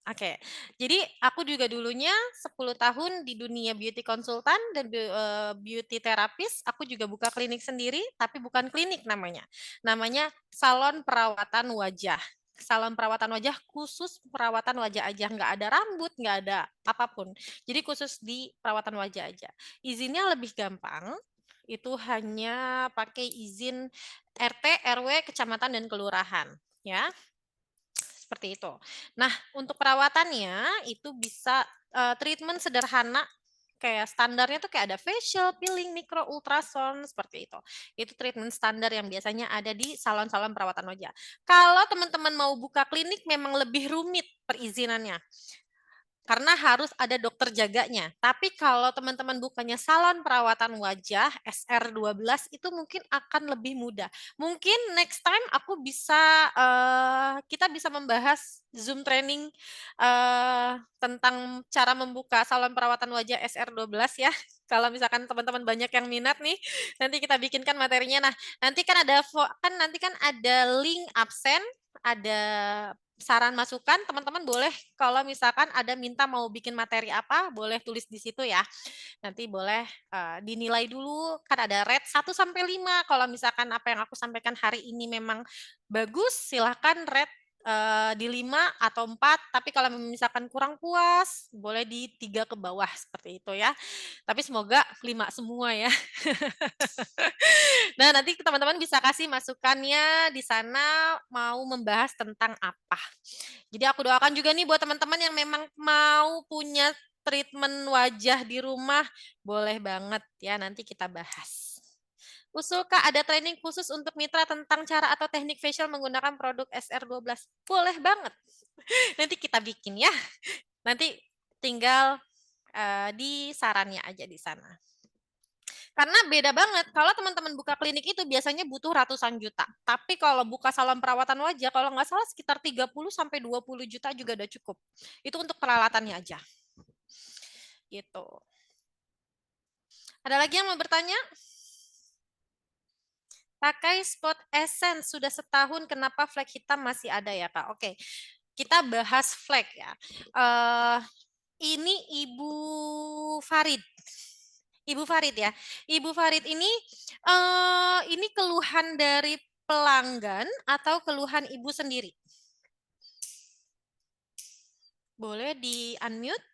Oke. Jadi aku juga dulunya 10 tahun di dunia beauty konsultan dan beauty terapis. Aku juga buka klinik sendiri, tapi bukan klinik namanya. Namanya salon perawatan wajah. Salon perawatan wajah khusus perawatan wajah aja, nggak ada rambut, nggak ada apapun. Jadi khusus di perawatan wajah aja. Izinnya lebih gampang, Itu hanya pakai izin RT, RW, kecamatan, dan kelurahan. Ya, seperti itu. Nah, untuk perawatannya itu bisa treatment sederhana, kayak standarnya tuh kayak ada facial, peeling, micro, ultrasound, seperti itu. Itu treatment standar yang biasanya ada di salon-salon perawatan wajah. Kalau teman-teman mau buka klinik memang lebih rumit perizinannya, karena harus ada dokter jaganya. Tapi kalau teman-teman bukanya salon perawatan wajah SR12 itu mungkin akan lebih mudah. Mungkin next time aku bisa kita bisa membahas Zoom training tentang cara membuka salon perawatan wajah SR12 ya. Kalau misalkan teman-teman banyak yang minat nih, nanti kita bikinkan materinya. Nah, nanti kan ada link absen, ada saran masukan, teman-teman boleh kalau misalkan ada minta mau bikin materi apa, boleh tulis di situ ya. Nanti boleh dinilai dulu, kan ada rate 1 sampai 5. Kalau misalkan apa yang aku sampaikan hari ini memang bagus, silahkan rate di 5 atau 4, tapi kalau misalkan kurang puas, boleh di 3 ke bawah seperti itu ya. Tapi semoga 5 semua ya. Nah, nanti teman-teman bisa kasih masukannya di sana mau membahas tentang apa. Jadi aku doakan juga nih buat teman-teman yang memang mau punya treatment wajah di rumah, boleh banget ya, nanti kita bahas. Usul Kak, ada training khusus untuk mitra tentang cara atau teknik facial menggunakan produk SR12? Boleh banget. Nanti kita bikin ya. Nanti tinggal di sarannya aja di sana. Karena beda banget, kalau teman-teman buka klinik itu biasanya butuh ratusan juta. Tapi kalau buka salon perawatan wajah, kalau nggak salah sekitar 30 sampai 20 juta juga udah cukup. Itu untuk peralatannya aja. Gitu. Ada lagi yang mau bertanya? Pakai Spot Essence sudah setahun, kenapa flek hitam masih ada ya Kak? Oke, kita bahas flek ya. Ini Ibu Farid. Ibu Farid ya. Ibu Farid ini keluhan dari pelanggan atau keluhan Ibu sendiri? Boleh di-unmute?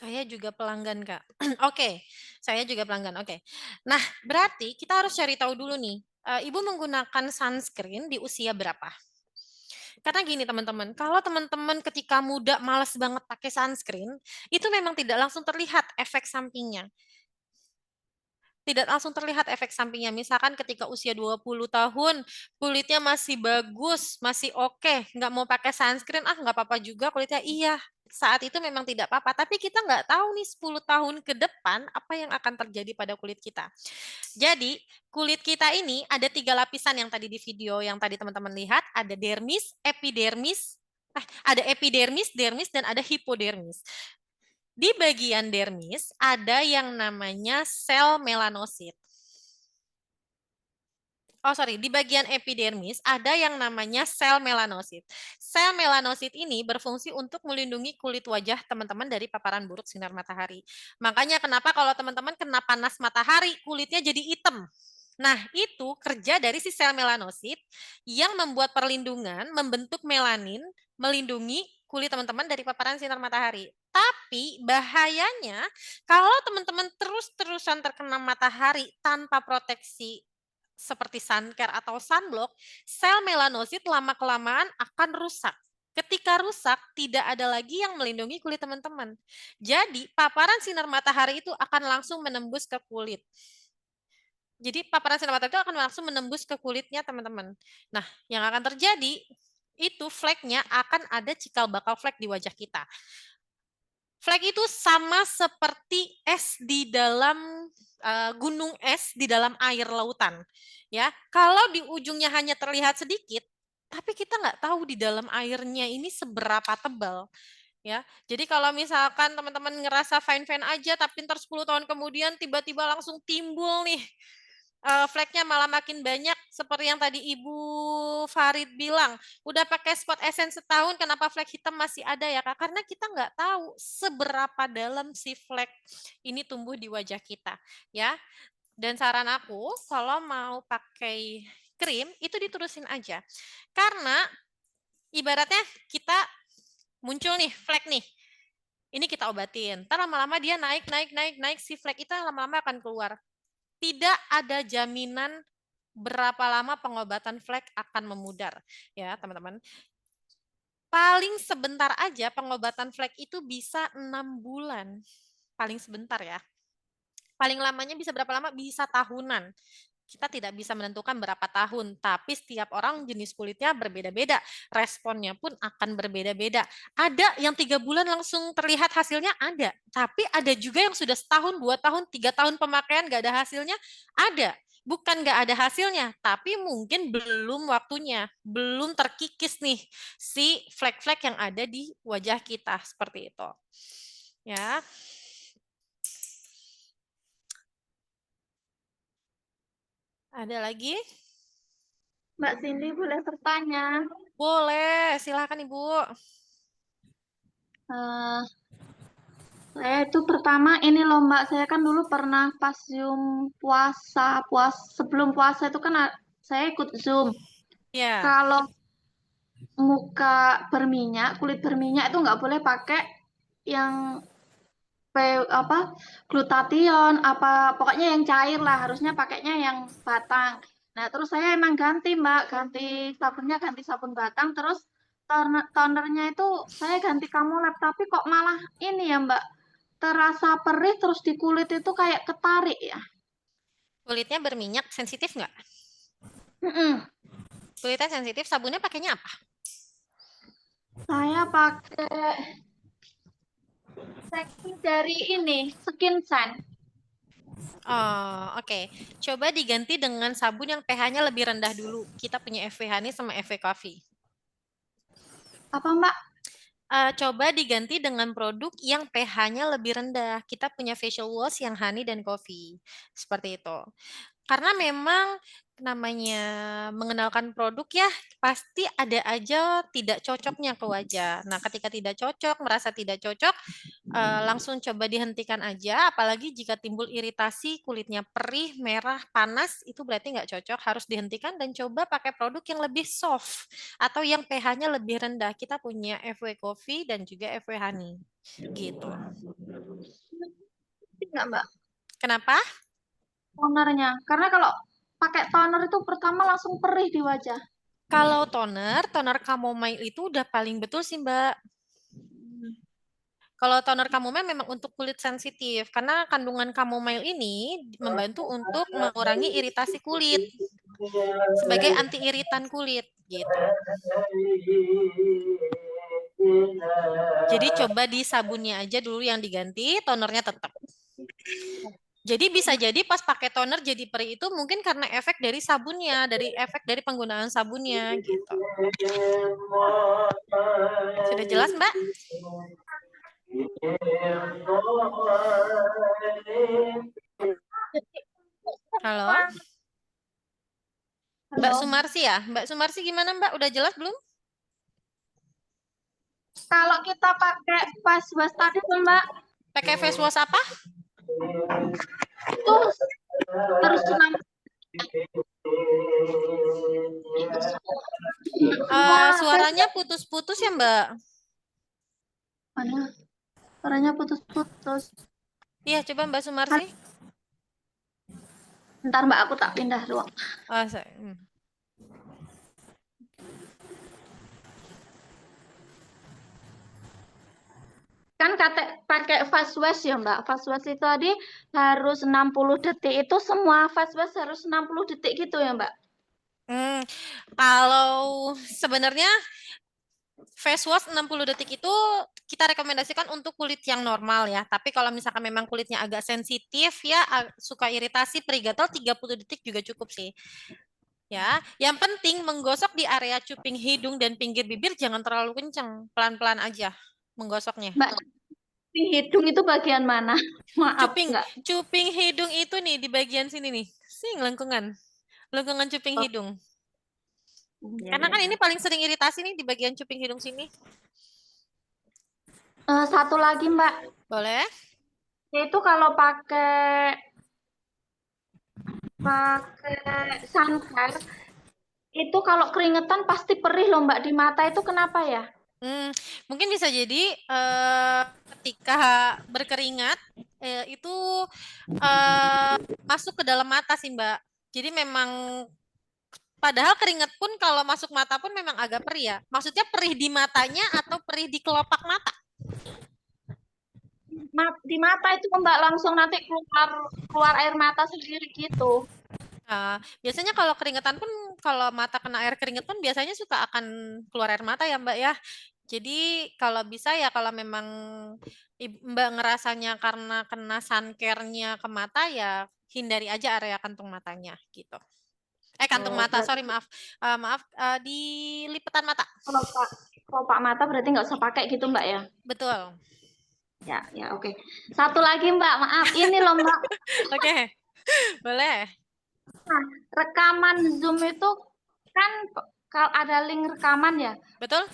Saya juga pelanggan, Kak. Oke, saya juga pelanggan. Oke. Nah, berarti kita harus cari tahu dulu nih, Ibu menggunakan sunscreen di usia berapa? Karena gini teman-teman, kalau teman-teman ketika muda malas banget pakai sunscreen, itu memang tidak langsung terlihat efek sampingnya. Tidak langsung terlihat efek sampingnya. Misalkan ketika usia 20 tahun, kulitnya masih bagus, masih oke, nggak mau pakai sunscreen, nggak apa-apa juga kulitnya. Iya, saat itu memang tidak apa-apa. Tapi kita nggak tahu nih 10 tahun ke depan apa yang akan terjadi pada kulit kita. Jadi, kulit kita ini ada 3 lapisan yang tadi di video yang tadi teman-teman lihat. Ada dermis, epidermis, ada epidermis, dermis, dan ada hipodermis. Di bagian dermis ada yang namanya sel melanosit. Di bagian epidermis ada yang namanya sel melanosit. Sel melanosit ini berfungsi untuk melindungi kulit wajah teman-teman dari paparan buruk sinar matahari. Makanya kenapa kalau teman-teman kena panas matahari, kulitnya jadi hitam. Nah, itu kerja dari si sel melanosit yang membuat perlindungan, membentuk melanin, melindungi kulit teman-teman dari paparan sinar matahari. Tapi bahayanya kalau teman-teman terus-terusan terkena matahari tanpa proteksi seperti suncare atau sunblock, sel melanosit lama-kelamaan akan rusak. Ketika rusak, tidak ada lagi yang melindungi kulit teman-teman. Jadi, paparan sinar matahari itu akan langsung menembus ke kulit. Jadi, paparan sinar matahari itu akan langsung menembus ke kulitnya teman-teman. Nah, yang akan terjadi, itu fleknya akan ada cikal bakal flek di wajah kita. Flek itu sama seperti es di dalam gunung es di dalam air lautan. Ya, kalau di ujungnya hanya terlihat sedikit, tapi kita nggak tahu di dalam airnya ini seberapa tebal. Ya, jadi kalau misalkan teman-teman ngerasa fine-fine aja, tapi ntar 10 tahun kemudian tiba-tiba langsung timbul nih fleknya malah makin banyak seperti yang tadi Ibu Farid bilang, udah pakai Spot Essence setahun, kenapa flek hitam masih ada ya Kak? Karena kita nggak tahu seberapa dalam si flek ini tumbuh di wajah kita, ya. Dan saran aku, kalau mau pakai krim, itu diterusin aja. Karena ibaratnya kita muncul nih flek nih. Ini kita obatin. Ntar lama-lama dia naik, si flek itu lama-lama akan keluar. Tidak ada jaminan berapa lama pengobatan flek akan memudar. Ya, teman-teman. Paling sebentar aja pengobatan flek itu bisa 6 bulan. Paling sebentar ya. Paling lamanya bisa berapa lama? Bisa tahunan. Kita tidak bisa menentukan berapa tahun, tapi setiap orang jenis kulitnya berbeda-beda, responnya pun akan berbeda-beda. Ada yang 3 bulan langsung terlihat hasilnya, ada. Tapi ada juga yang sudah setahun, 2 tahun, 3 tahun pemakaian nggak ada hasilnya, ada. Bukan nggak ada hasilnya, tapi mungkin belum waktunya, belum terkikis nih si flek-flek yang ada di wajah kita, seperti itu. Ya. Ada lagi?
Mbak Cindy boleh bertanya?
Boleh, silakan Ibu.
Eh, saya itu pertama ini loh Mbak, saya kan dulu pernah pas Zoom sebelum puasa itu kan saya ikut Zoom.
Ya.
Kalau muka berminyak, kulit berminyak itu nggak boleh pakai yang glutathione pokoknya yang cair lah, harusnya pakainya yang batang. Nah, terus saya emang ganti Mbak, ganti sabunnya ganti sabun batang, terus tonernya itu saya ganti Camolab, tapi kok malah ini ya Mbak, terasa perih terus di kulit itu kayak ketarik ya.
Kulitnya berminyak, sensitif nggak?
Mm-mm.
Kulitnya sensitif, sabunnya pakainya apa?
Saya pakai dari ini, Skin Sense.
Oh, oke. Coba diganti dengan sabun yang pH-nya lebih rendah dulu. Kita punya FV Honey sama FV Coffee.
Apa Mbak?
Coba diganti dengan produk yang pH-nya lebih rendah. Kita punya facial wash yang honey dan coffee. Seperti itu. Karena memang namanya mengenalkan produk ya, pasti ada aja tidak cocoknya ke wajah. Nah, ketika tidak cocok, merasa tidak cocok, langsung coba dihentikan aja. Apalagi jika timbul iritasi, kulitnya perih, merah, panas, itu berarti nggak cocok, harus dihentikan dan coba pakai produk yang lebih soft atau yang pH-nya lebih rendah. Kita punya FW Coffee dan juga FW Honey. Gitu.
Enggak Mbak,
Kenapa?
tonernya. Karena kalau pakai toner itu pertama langsung perih di wajah.
Kalau toner chamomile itu udah paling betul sih, Mbak. Kalau toner chamomile memang untuk kulit sensitif, karena kandungan chamomile ini membantu untuk mengurangi iritasi kulit sebagai anti iritan kulit, gitu. Jadi coba di sabunnya aja dulu yang diganti, tonernya tetap. Jadi bisa jadi pas pakai toner jadi perih itu mungkin karena efek dari sabunnya, dari efek dari penggunaan sabunnya, gitu. Sudah jelas, Mbak? Halo? Mbak Sumarsi ya? Mbak Sumarsi gimana Mbak? Udah jelas belum?
Kalau kita pakai face wash tadi tuh Mbak,
Pakai face wash apa?
itu harus senam.
Suaranya putus-putus ya Mbak?
Mana? Suaranya putus-putus.
Iya, coba Mbak Sumarsi.
Bentar Mbak, aku tak pindah ruang.
Oh,
Kan pakai face wash ya Mbak. Face wash itu tadi harus 60 detik. Itu semua face wash harus 60 detik gitu ya Mbak?
Kalau sebenarnya face wash 60 detik itu kita rekomendasikan untuk kulit yang normal ya. Tapi kalau misalkan memang kulitnya agak sensitif ya, suka iritasi, perih gatal, 30 detik juga cukup sih. Ya, yang penting menggosok di area cuping hidung dan pinggir bibir jangan terlalu kencang, pelan-pelan aja menggosoknya.
Mbak, cuping hidung itu bagian mana? Maaf
cuping hidung itu nih di bagian sini nih, lengkungan cuping hidung. Karena kan ini paling sering iritasi nih di bagian cuping hidung sini.
Satu lagi Mbak.
Boleh?
Itu kalau pakai suncare Itu kalau keringetan pasti perih loh Mbak di mata itu kenapa ya?
Mungkin bisa jadi ketika berkeringat itu masuk ke dalam mata sih Mbak. Jadi memang padahal keringat pun kalau masuk mata pun memang agak perih ya. Maksudnya perih di matanya atau perih di kelopak mata?
Di mata itu Mbak langsung nanti keluar air mata sendiri gitu.
Biasanya kalau keringetan pun, kalau mata kena air keringet pun biasanya suka akan keluar air mata ya Mbak ya. Jadi kalau bisa ya kalau memang Mbak ngerasanya karena kena suncare-nya ke mata ya hindari aja area kantung matanya gitu. Kantung mata,
Berarti
sorry maaf. Maaf, di lipatan mata.
kelopak mata berarti nggak usah pakai gitu Mbak ya?
Betul.
Ya, oke. Satu lagi Mbak, maaf. Ini loh Mbak.
Oke, boleh.
Nah, rekaman Zoom itu kan kalau ada link rekaman ya.
Betul?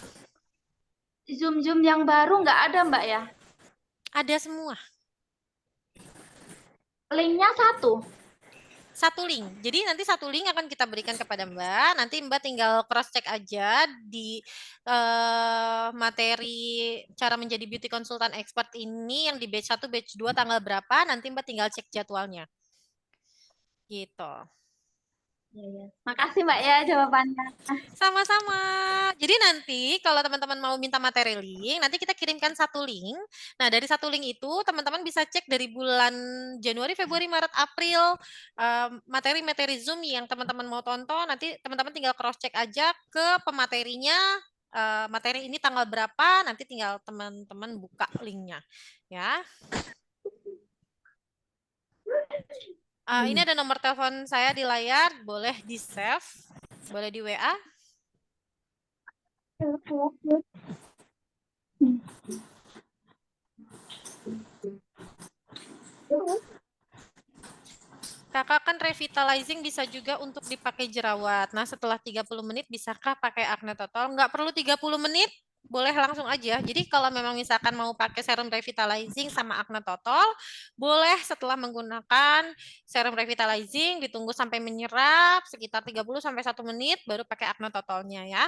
Zoom yang baru nggak ada Mbak ya?
Ada semua.
Linknya
Satu link. Jadi nanti satu link akan kita berikan kepada Mbak. Nanti Mbak tinggal cross check aja di materi cara menjadi beauty consultant expert ini yang di batch 1, batch 2 tanggal berapa. Nanti Mbak tinggal cek jadwalnya. Gitu.
Makasih Mbak ya jawabannya.
Sama-sama. Jadi nanti kalau teman-teman mau minta materi link, nanti kita kirimkan satu link. Nah, dari satu link itu teman-teman bisa cek dari bulan Januari, Februari, Maret, April materi-materi Zoom yang teman-teman mau tonton. Nanti teman-teman tinggal cross check aja ke pematerinya. Materi ini tanggal berapa, nanti tinggal teman-teman buka linknya. Ya. Ini ada nomor telepon saya di layar, boleh di-save, boleh di WA. Kakak kan revitalizing bisa juga untuk dipakai jerawat. Nah, setelah 30 menit bisakah pakai acne total? Nggak perlu 30 menit, boleh langsung aja. Jadi kalau memang misalkan mau pakai serum revitalizing sama acne total, boleh setelah menggunakan serum revitalizing ditunggu sampai menyerap sekitar 30 sampai 1 menit baru pakai acne totalnya ya.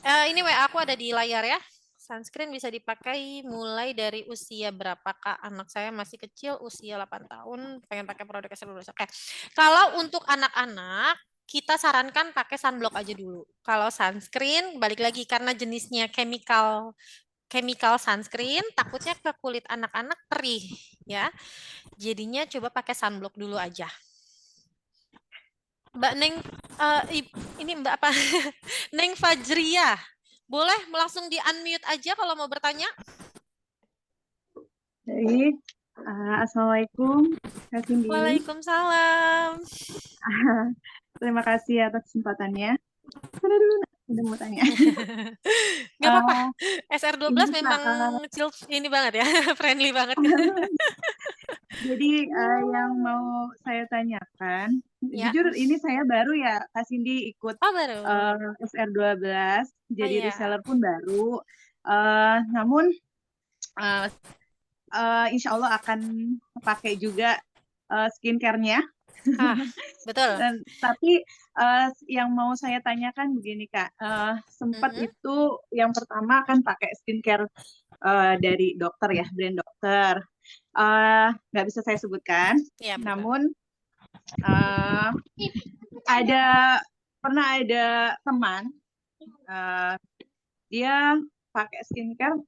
Ini WA aku ada di layar ya. Sunscreen bisa dipakai mulai dari usia berapa Kak? Anak saya masih kecil, usia 8 tahun, pengen pakai produk SR12. Oke. Kalau untuk anak-anak, kita sarankan pakai sunblock aja dulu. Kalau sunscreen, balik lagi karena jenisnya chemical sunscreen, takutnya ke kulit anak-anak perih ya. Jadinya coba pakai sunblock dulu aja. Mbak Neng, ini Mbak apa? Neng Fajria. Boleh langsung di-unmute aja kalau mau bertanya.
Baik, Assalamualaikum, Kak Cindy.
Waalaikumsalam.
Terima kasih atas kesempatannya. Aduh, udah mau tanya.
Nggak apa-apa. SR12
ini,
memang ini banget ya, friendly banget.
Jadi yang mau saya tanyakan, jujur ini saya baru ya, Kak Cindy ikut
baru.
SR12, jadi
iya.
reseller pun baru. Namun insya Allah akan pakai juga skincare-nya.
Betul.
Tapi yang mau saya tanyakan begini Kak, sempat itu yang pertama kan pakai skincare dari dokter ya, brand dokter. Nggak bisa saya sebutkan,
ya,
namun pernah ada teman dia pakai skincare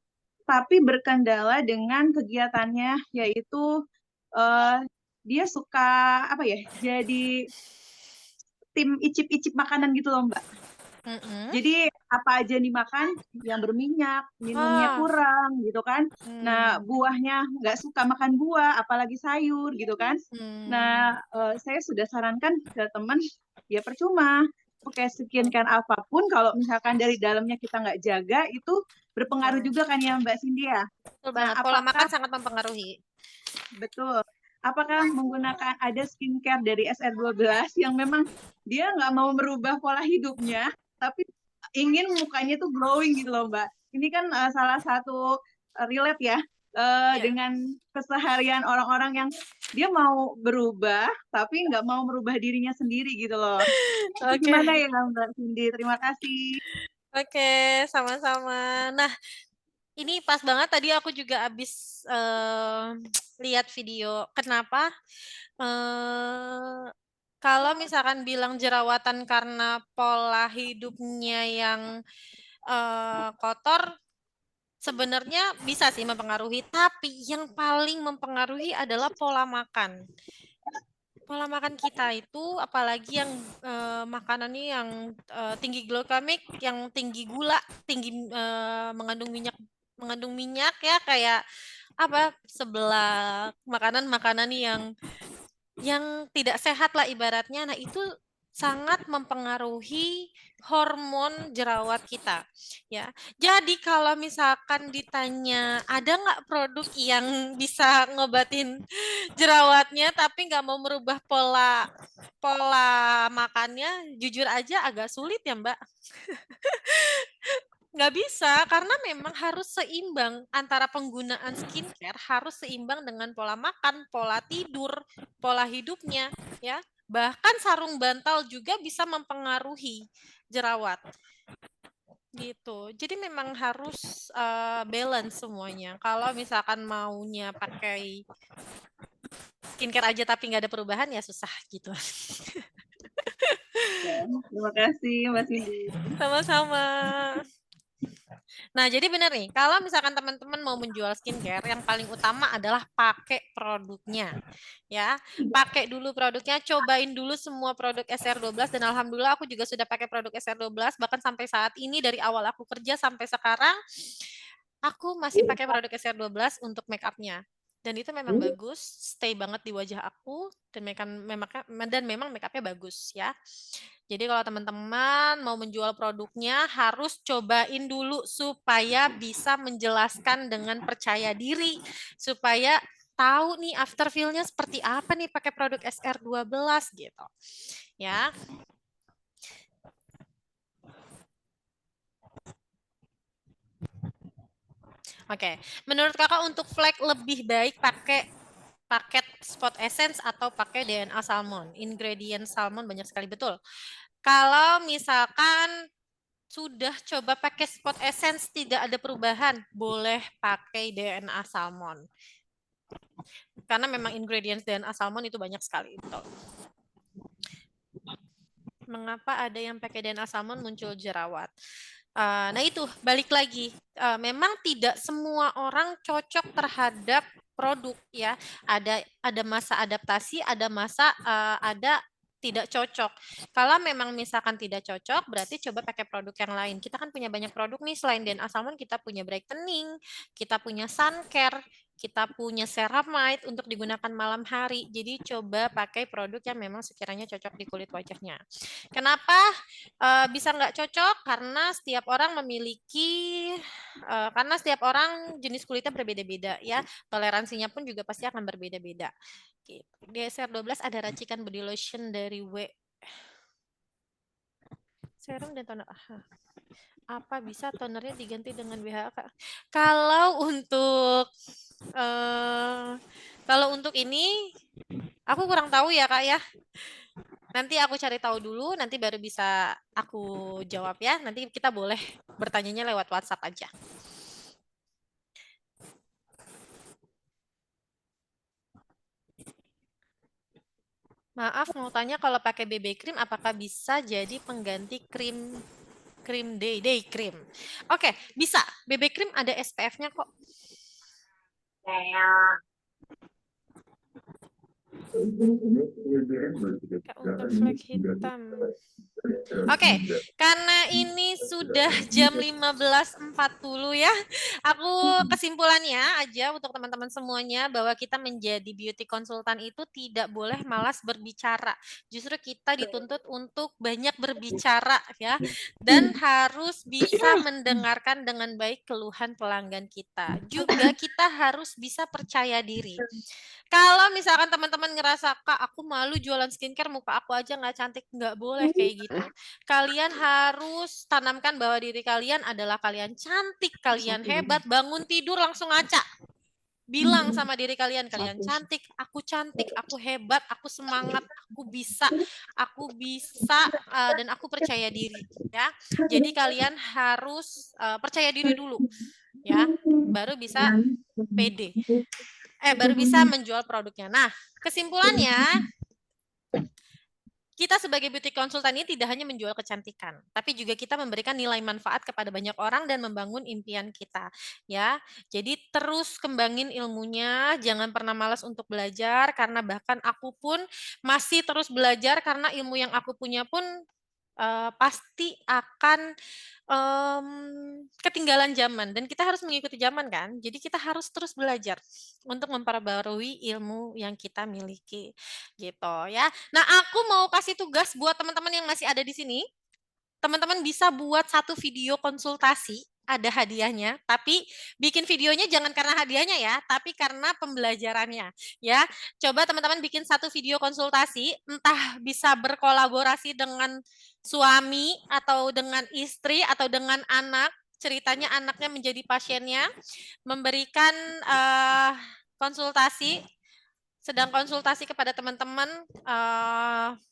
tapi berkendala dengan kegiatannya, yaitu dia suka jadi tim icip-icip makanan gitu loh Mbak. Jadi apa aja dimakan yang berminyak, minumnya kurang gitu kan. Nah buahnya nggak suka makan buah, apalagi sayur gitu kan. Nah saya sudah sarankan ke teman, ya percuma pakai skincare apapun kalau misalkan dari dalamnya kita nggak jaga itu berpengaruh juga kan ya Mbak Cindy ya.
Nah, pola makan sangat mempengaruhi.
Betul. Apakah menggunakan ada skincare dari SR12 yang memang dia nggak mau merubah pola hidupnya, tapi ingin mukanya tuh glowing gitu loh Mbak. Ini kan salah satu relate ya
Iya.
dengan keseharian orang-orang yang dia mau berubah tapi nggak mau merubah dirinya sendiri gitu loh. Itu
Oke.
gimana ya Mbak Cindy? Terima kasih.
Oke, sama-sama. Nah, ini pas banget tadi aku juga habis lihat video. Kenapa? Kalau misalkan bilang jerawatan karena pola hidupnya yang kotor, sebenarnya bisa sih mempengaruhi, tapi yang paling mempengaruhi adalah pola makan. Pola makan kita itu, apalagi yang makanannya yang tinggi glikemik, yang tinggi gula, tinggi mengandung minyak ya, kayak apa, sebelah makanan-makanan yang tidak sehat lah ibaratnya. Nah, itu sangat mempengaruhi hormon jerawat kita ya. Jadi kalau misalkan ditanya ada nggak produk yang bisa ngobatin jerawatnya tapi nggak mau merubah pola makannya, jujur aja agak sulit ya Mbak. Nggak bisa, karena memang harus seimbang antara penggunaan skincare, harus seimbang dengan pola makan, pola tidur, pola hidupnya, ya. Bahkan sarung bantal juga bisa mempengaruhi jerawat. Gitu. Jadi memang harus balance semuanya. Kalau misalkan maunya pakai skincare aja tapi nggak ada perubahan ya susah gitu.
Terima kasih Mbak Cindy.
Sama-sama. Nah, jadi benar nih, kalau misalkan teman-teman mau menjual skincare, yang paling utama adalah pakai produknya. Ya, pakai dulu produknya, cobain dulu semua produk SR12 dan alhamdulillah aku juga sudah pakai produk SR12 bahkan sampai saat ini dari awal aku kerja sampai sekarang aku masih pakai produk SR12 untuk make up-nya. Dan itu memang bagus, stay banget di wajah aku dan memang make up-nya bagus ya. Jadi kalau teman-teman mau menjual produknya harus cobain dulu supaya bisa menjelaskan dengan percaya diri, supaya tahu nih after feel-nya seperti apa nih pakai produk SR12 gitu. Ya. Oke, menurut kakak untuk flek lebih baik pakai paket spot essence atau pakai DNA salmon? Ingredient salmon banyak sekali, betul. Kalau misalkan sudah coba pakai spot essence tidak ada perubahan, boleh pakai DNA salmon. Karena memang ingredients DNA salmon itu banyak sekali. Betul. Mengapa ada yang pakai DNA salmon muncul jerawat? Nah itu balik lagi, memang tidak semua orang cocok terhadap produk ya. Ada masa adaptasi, ada masa ada tidak cocok. Kalau memang misalkan tidak cocok, berarti coba pakai produk yang lain. Kita kan punya banyak produk nih selain DNA salmon, kita punya brightening, kita punya sun care, kita punya ceramide untuk digunakan malam hari. Jadi coba pakai produk yang memang sekiranya cocok di kulit wajahnya. Kenapa bisa nggak cocok? Karena setiap orang karena setiap orang jenis kulitnya berbeda-beda ya. Toleransinya pun juga pasti akan berbeda-beda. Gitu. Di SR12 ada racikan body lotion dari serum dan toner. Apa bisa tonernya diganti dengan BHA? Kalau untuk ini aku kurang tahu ya Kak ya. Nanti aku cari tahu dulu, nanti baru bisa aku jawab ya. Nanti kita boleh bertanyanya lewat WhatsApp aja. Maaf, mau tanya kalau pakai BB cream apakah bisa jadi pengganti krim day cream? Oke, bisa. BB cream ada SPF-nya kok. Untuk flek hitam. Oke, karena ini sudah jam 15.40 ya. Aku kesimpulannya aja untuk teman-teman semuanya bahwa kita menjadi beauty konsultan itu tidak boleh malas berbicara. Justru kita dituntut untuk banyak berbicara ya. Dan harus bisa mendengarkan dengan baik keluhan pelanggan kita. Juga kita harus bisa percaya diri. Kalau misalkan teman-teman ngerasa, Kak, aku malu jualan skincare, muka aku aja nggak cantik, nggak boleh kayak gitu. Kalian harus tanamkan bahwa diri kalian adalah kalian cantik, kalian hebat, bangun tidur langsung ngaca. bilang sama diri kalian, kalian cantik, aku hebat, aku semangat, aku bisa, dan aku percaya diri, ya. Jadi kalian harus percaya diri dulu, ya, baru bisa pede, baru bisa menjual produknya. Nah, kesimpulannya, kita sebagai beauty konsultan ini tidak hanya menjual kecantikan, tapi juga kita memberikan nilai manfaat kepada banyak orang dan membangun impian kita, ya. Jadi terus kembangin ilmunya, jangan pernah malas untuk belajar, karena bahkan aku pun masih terus belajar karena ilmu yang aku punya pun pasti akan ketinggalan zaman dan kita harus mengikuti zaman kan. Jadi kita harus terus belajar untuk memperbarui ilmu yang kita miliki gitu ya. Nah, aku mau kasih tugas buat teman-teman yang masih ada di sini. Teman-teman bisa buat satu video konsultasi, ada hadiahnya, tapi bikin videonya jangan karena hadiahnya ya, tapi karena pembelajarannya ya. Coba teman-teman bikin satu video konsultasi, entah bisa berkolaborasi dengan suami atau dengan istri atau dengan anak, ceritanya anaknya menjadi pasiennya, memberikan konsultasi, sedang konsultasi kepada teman-teman,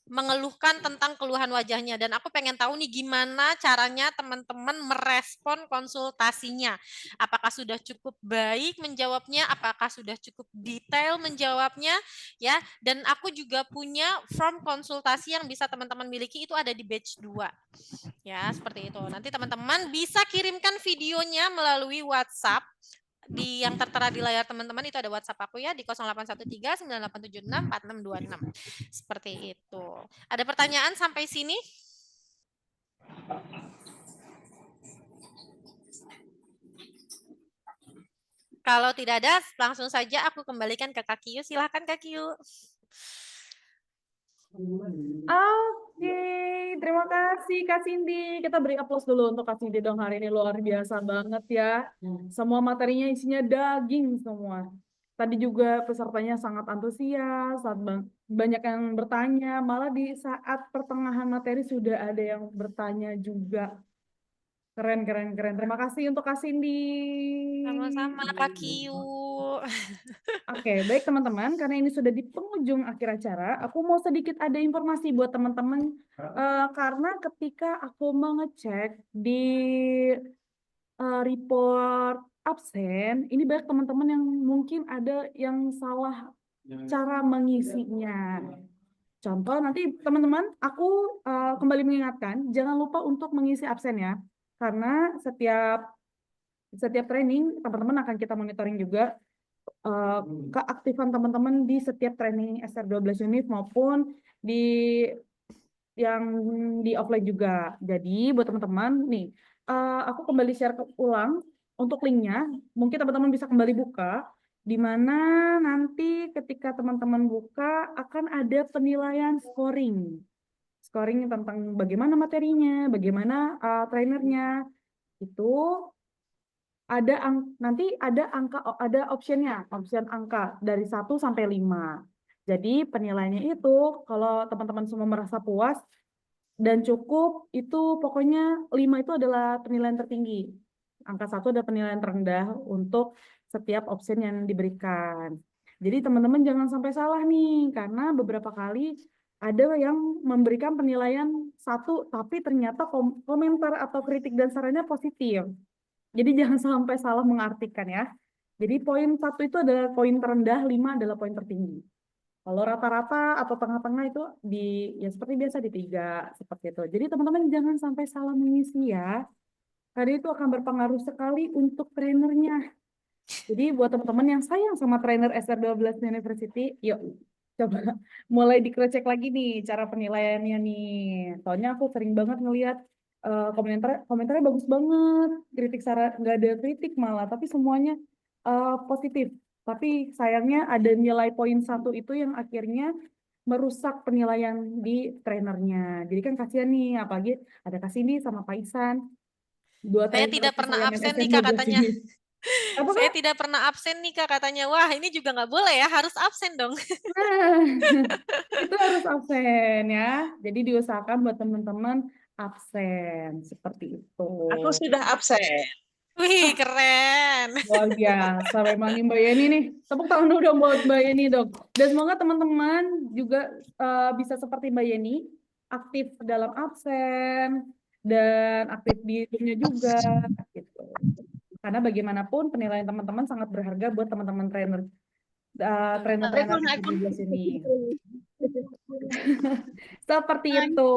mengeluhkan tentang keluhan wajahnya. Dan aku pengen tahu nih gimana caranya teman-teman merespon konsultasinya. Apakah sudah cukup baik menjawabnya, apakah sudah cukup detail menjawabnya, ya. Dan aku juga punya form konsultasi yang bisa teman-teman miliki, itu ada di batch 2. Ya, seperti itu. Nanti teman-teman bisa kirimkan videonya melalui WhatsApp. Yang tertera di layar teman-teman itu ada WhatsApp aku ya di 0813-9876-4626. Seperti itu. Ada pertanyaan sampai sini? Kalau tidak ada, langsung saja aku kembalikan ke Kak Kiyu. Silahkan Kak Kiyu.
Oke, terima kasih Kak Cindy. Kita beri aplaus dulu untuk Kak Cindy dong, hari ini luar biasa banget ya. Semua materinya isinya daging semua. Tadi juga pesertanya sangat antusias, banyak yang bertanya, malah di saat pertengahan materi sudah ada yang bertanya juga. Keren. Terima kasih untuk Kak Cindy.
Sama-sama Kak Kiyu.
Oke, baik teman-teman, karena ini sudah di penghujung akhir acara, aku mau sedikit ada informasi buat teman-teman, karena ketika aku mengecek di report absen, ini banyak teman-teman yang mungkin ada yang salah cara mengisinya. Contoh, nanti teman-teman, aku kembali mengingatkan, jangan lupa untuk mengisi absen ya, karena setiap training, teman-teman akan kita monitoring juga keaktifan teman-teman di setiap training SR12 unit maupun di yang di offline juga. Jadi buat teman-teman nih, aku kembali share ulang untuk linknya. Mungkin teman-teman bisa kembali buka, di mana nanti ketika teman-teman buka akan ada penilaian scoring tentang bagaimana materinya, bagaimana trainernya itu. Nanti ada option angka dari 1 sampai 5. Jadi penilaiannya itu kalau teman-teman semua merasa puas dan cukup, itu pokoknya 5 itu adalah penilaian tertinggi. Angka 1 adalah penilaian terendah untuk setiap option yang diberikan. Jadi teman-teman jangan sampai salah nih, karena beberapa kali ada yang memberikan penilaian 1 tapi ternyata komentar atau kritik dan sarannya positif. Jadi jangan sampai salah mengartikan ya. Jadi poin 1 itu adalah poin terendah, 5 adalah poin tertinggi. Kalau rata-rata atau tengah-tengah itu ya seperti biasa di 3, seperti itu. Jadi teman-teman jangan sampai salah mengisi ya. Karena itu akan berpengaruh sekali untuk trainernya. Jadi buat teman-teman yang sayang sama trainer SR12 University, yuk coba mulai dikrecek lagi nih cara penilaiannya nih. Soalnya aku sering banget ngelihat komentarnya bagus banget, nggak ada kritik malah, tapi semuanya positif. Tapi sayangnya ada nilai poin 1 itu yang akhirnya merusak penilaian di trainernya. Jadi kan kasihan nih, apalagi ada Kak Cindy sama Pak Isan.
Saya tidak pernah absen nih Kak katanya. Saya tidak pernah absen nih Kak katanya. Wah, ini juga nggak boleh ya, harus absen dong.
Nah, itu harus absen ya. Jadi diusahakan buat teman-teman absen seperti itu.
Aku sudah absen.
Wih, keren.
Luar biasa memang nih Mbak Yeni nih. Tepuk tangan dulu dong buat Mbak Yeni dong. Dan semoga teman-teman juga bisa seperti Mbak Yeni, aktif dalam absen dan aktif di timnya juga gitu. Karena bagaimanapun penilaian teman-teman sangat berharga buat teman-teman trainer-trainer S12 ini. Seperti itu.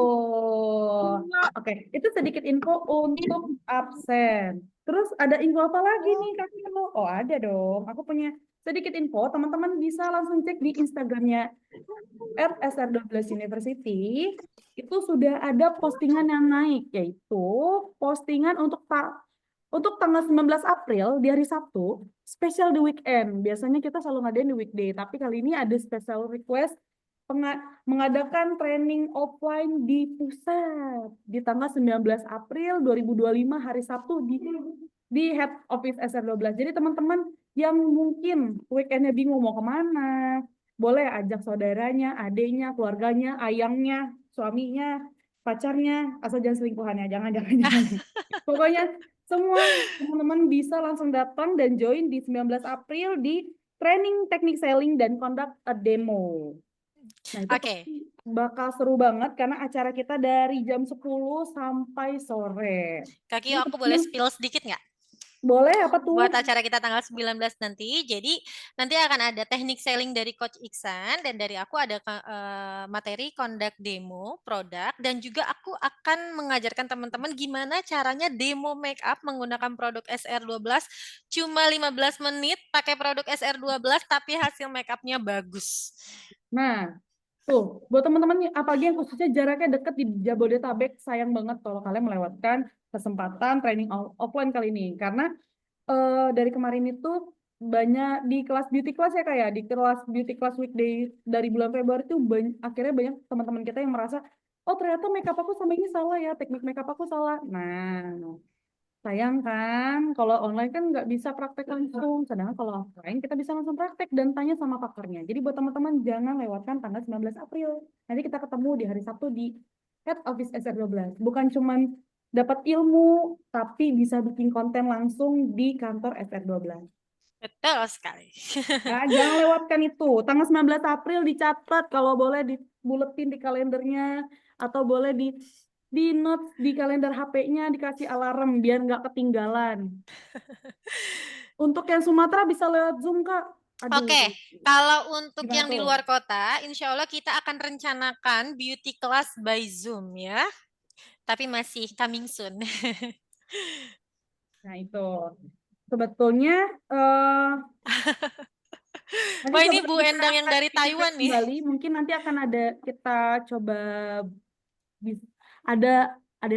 Oke, itu sedikit info untuk absen. Terus ada info apa lagi nih Kak Kilo? Oh ada dong. Aku punya sedikit info. Teman-teman bisa langsung cek di Instagramnya @SR12 University. Itu sudah ada postingan yang naik, yaitu postingan untuk tanggal 19 April di hari Sabtu, spesial di weekend. Biasanya kita selalu ngadain di weekday, tapi kali ini ada special request mengadakan training offline di pusat di tanggal 19 April 2025 hari Sabtu di head office SR12. Jadi teman-teman yang mungkin weekendnya bingung mau kemana, boleh ajak saudaranya, adiknya, keluarganya, ayangnya, suaminya, pacarnya, asal jangan selingkuhannya, jangan. Pokoknya semua teman-teman bisa langsung datang dan join di 19 April di training teknik selling dan conduct a demo. Nah, itu
Oke.
pasti bakal seru banget karena acara kita dari jam 10 sampai sore.
Kak Kio, aku boleh spill sedikit nggak?
Boleh, apa tuh?
Buat acara kita tanggal 19 nanti. Jadi nanti akan ada teknik selling dari Coach Iksan dan dari aku ada materi conduct demo produk dan juga aku akan mengajarkan teman-teman gimana caranya demo make up menggunakan produk SR12 cuma 15 menit pakai produk SR12 tapi hasil make upnya bagus.
Nah, tuh, buat teman-teman apalagi yang khususnya jaraknya deket di Jabodetabek, sayang banget kalau kalian melewatkan kesempatan training offline kali ini. Karena dari kemarin itu banyak di kelas beauty class ya kayak di kelas beauty class weekday dari bulan Februari itu akhirnya banyak teman-teman kita yang merasa, oh ternyata makeup aku sama ini salah ya, teknik makeup aku salah. Nah, sayang kan, kalau online kan nggak bisa praktek langsung, sedangkan kalau offline kita bisa langsung praktek dan tanya sama pakarnya. Jadi buat teman-teman jangan lewatkan tanggal 19 April. Nanti kita ketemu di hari Sabtu di Head Office SR12. Bukan cuman dapat ilmu, tapi bisa bikin konten langsung di kantor SR12.
Betul sekali.
Nah, jangan lewatkan itu. Tanggal 19 April dicatat, kalau boleh dibuletin di kalendernya, atau boleh di notes di kalender HP-nya dikasih alarm biar nggak ketinggalan. Untuk yang Sumatera bisa lewat Zoom, Kak. Aduh.
Oke, kalau untuk
Gimana
yang di
tuh?
luar kota, insya Allah kita akan rencanakan beauty class by Zoom ya. Tapi masih coming soon.
Nah itu. Sebetulnya nanti
Wah, ini
coba
Bu
kita
Endang yang
akan
dari Taiwan nih.
kembali. Mungkin nanti akan ada kita coba ada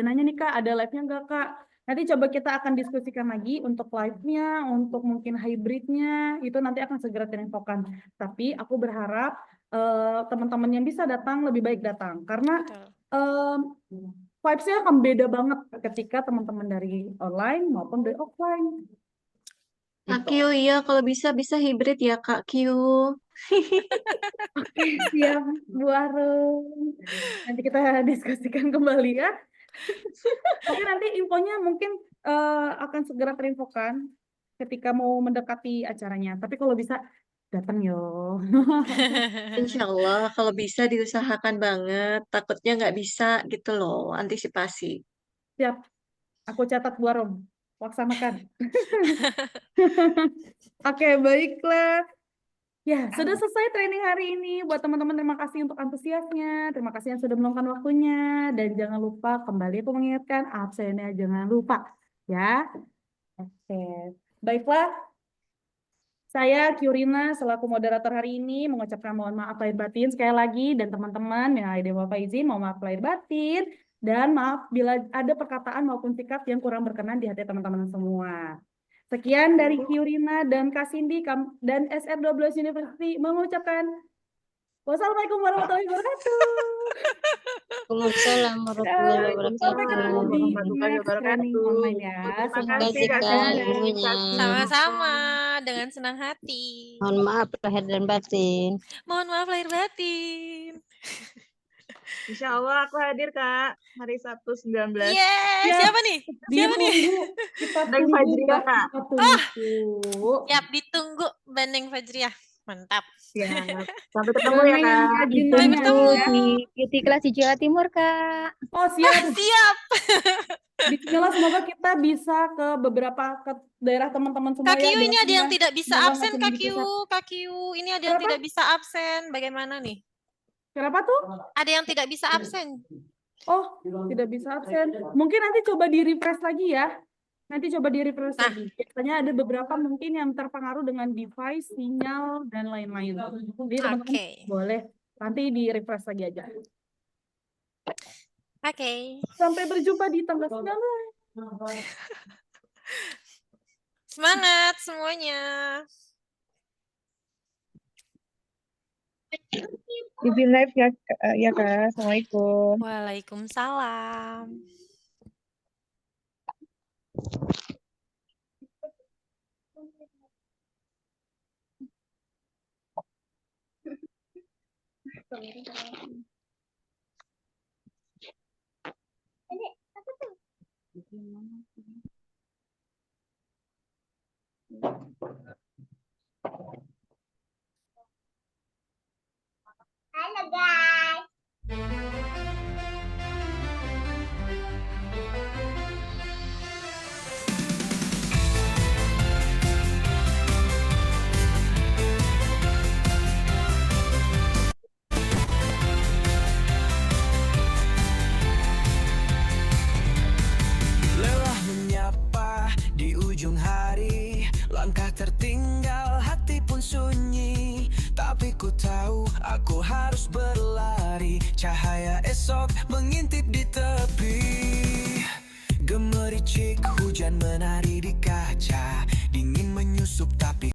nanya nih Kak, ada live-nya enggak Kak? Nanti coba kita akan diskusikan lagi untuk live-nya, untuk mungkin hybridnya, itu nanti akan segera terinfokan. Tapi aku berharap teman-teman yang bisa datang lebih baik datang, karena vibes-nya akan beda banget ketika teman-teman dari online maupun dari offline.
Kak Kyu, iya kalau bisa hybrid ya Kak Kyu.
Oke, siap Bu Arum. Nanti kita diskusikan kembali ya. Oke, nanti infonya mungkin akan segera terinfokan ketika mau mendekati acaranya. Tapi kalau bisa datang yo.
Insya Allah kalau bisa diusahakan banget. Takutnya nggak bisa gitu loh, antisipasi.
Siap. Aku catat Bu Arum. Laksanakan. Oke, baiklah. Ya, sudah selesai training hari ini. Buat teman-teman, terima kasih untuk antusiasnya. Terima kasih yang sudah meluangkan waktunya. Dan jangan lupa, kembali aku mengingatkan, absennya jangan lupa. Ya. Oke. Baiklah. Saya Kyurina selaku moderator hari ini mengucapkan mohon maaf lahir batin sekali lagi. Dan teman-teman, ya ada Bapak izin, mohon maaf lahir batin. Dan maaf bila ada perkataan maupun sikap yang kurang berkenan di hati teman-teman semua. Sekian dari Kyurina dan Kak Cindy dan SR12 University mengucapkan wassalamualaikum warahmatullahi wabarakatuh.
Waalaikumsalam warahmatullahi
Sampai ketemu di
wabarakatuh.
next training online ya.
Terima
kasih,
kasih Kak
Kak,
Cindy,
ilmunya.
Kak Cindy.
Sama-sama, dengan senang hati.
Mohon maaf lahir dan batin.
Mohon maaf lahir batin.
Insya Allah aku hadir Kak, hari Sabtu 19.
Yeay,
Siap.
siapa nih? Siapa nih?
Ditunggu, kita
Neng
tunggu,
Fajria,
Mbak.
Kak.
Kita tunggu.
Siap ditunggu Bandeng Fajriah. Mantap.
Ya, sampai ketemu ya
Yang
Kak.
rajin
Sampai
nanya
ketemu.
ya.
Beauty kelas di Jawa Timur, Kak.
Oh siap.
Siap.
Bismillah, semoga kita bisa ke beberapa daerah teman-teman semua
Kak
ya.
Kiu ini ada yang
doainnya.
tidak bisa
Semoga
absen,
makin
Kak
lebih
Kiu.
sukses.
Kak Kiu, ini ada yang
Kenapa?
tidak bisa absen. Bagaimana nih?
Kenapa tuh?
Ada yang tidak bisa absen.
Oh, tidak bisa absen. Mungkin nanti coba di-refresh lagi ya. Nanti coba di-refresh
Nah.
lagi. Biasanya ada beberapa mungkin yang terpengaruh dengan device, sinyal, dan lain-lain. Jadi teman-teman
Oke.
boleh nanti di-refresh lagi aja.
Oke.
Sampai berjumpa di tanggal 9.
Semangat semuanya.
Izin live ya Kak. Assalamualaikum.
Waalaikumsalam.
Halo guys.
Lelah menyapa di ujung hari, langkah tertinggal, hati pun sunyi. Tapi ku tahu aku harus berlari, cahaya esok mengintip di tepi. Gemericik hujan menari di kaca, dingin menyusup tapi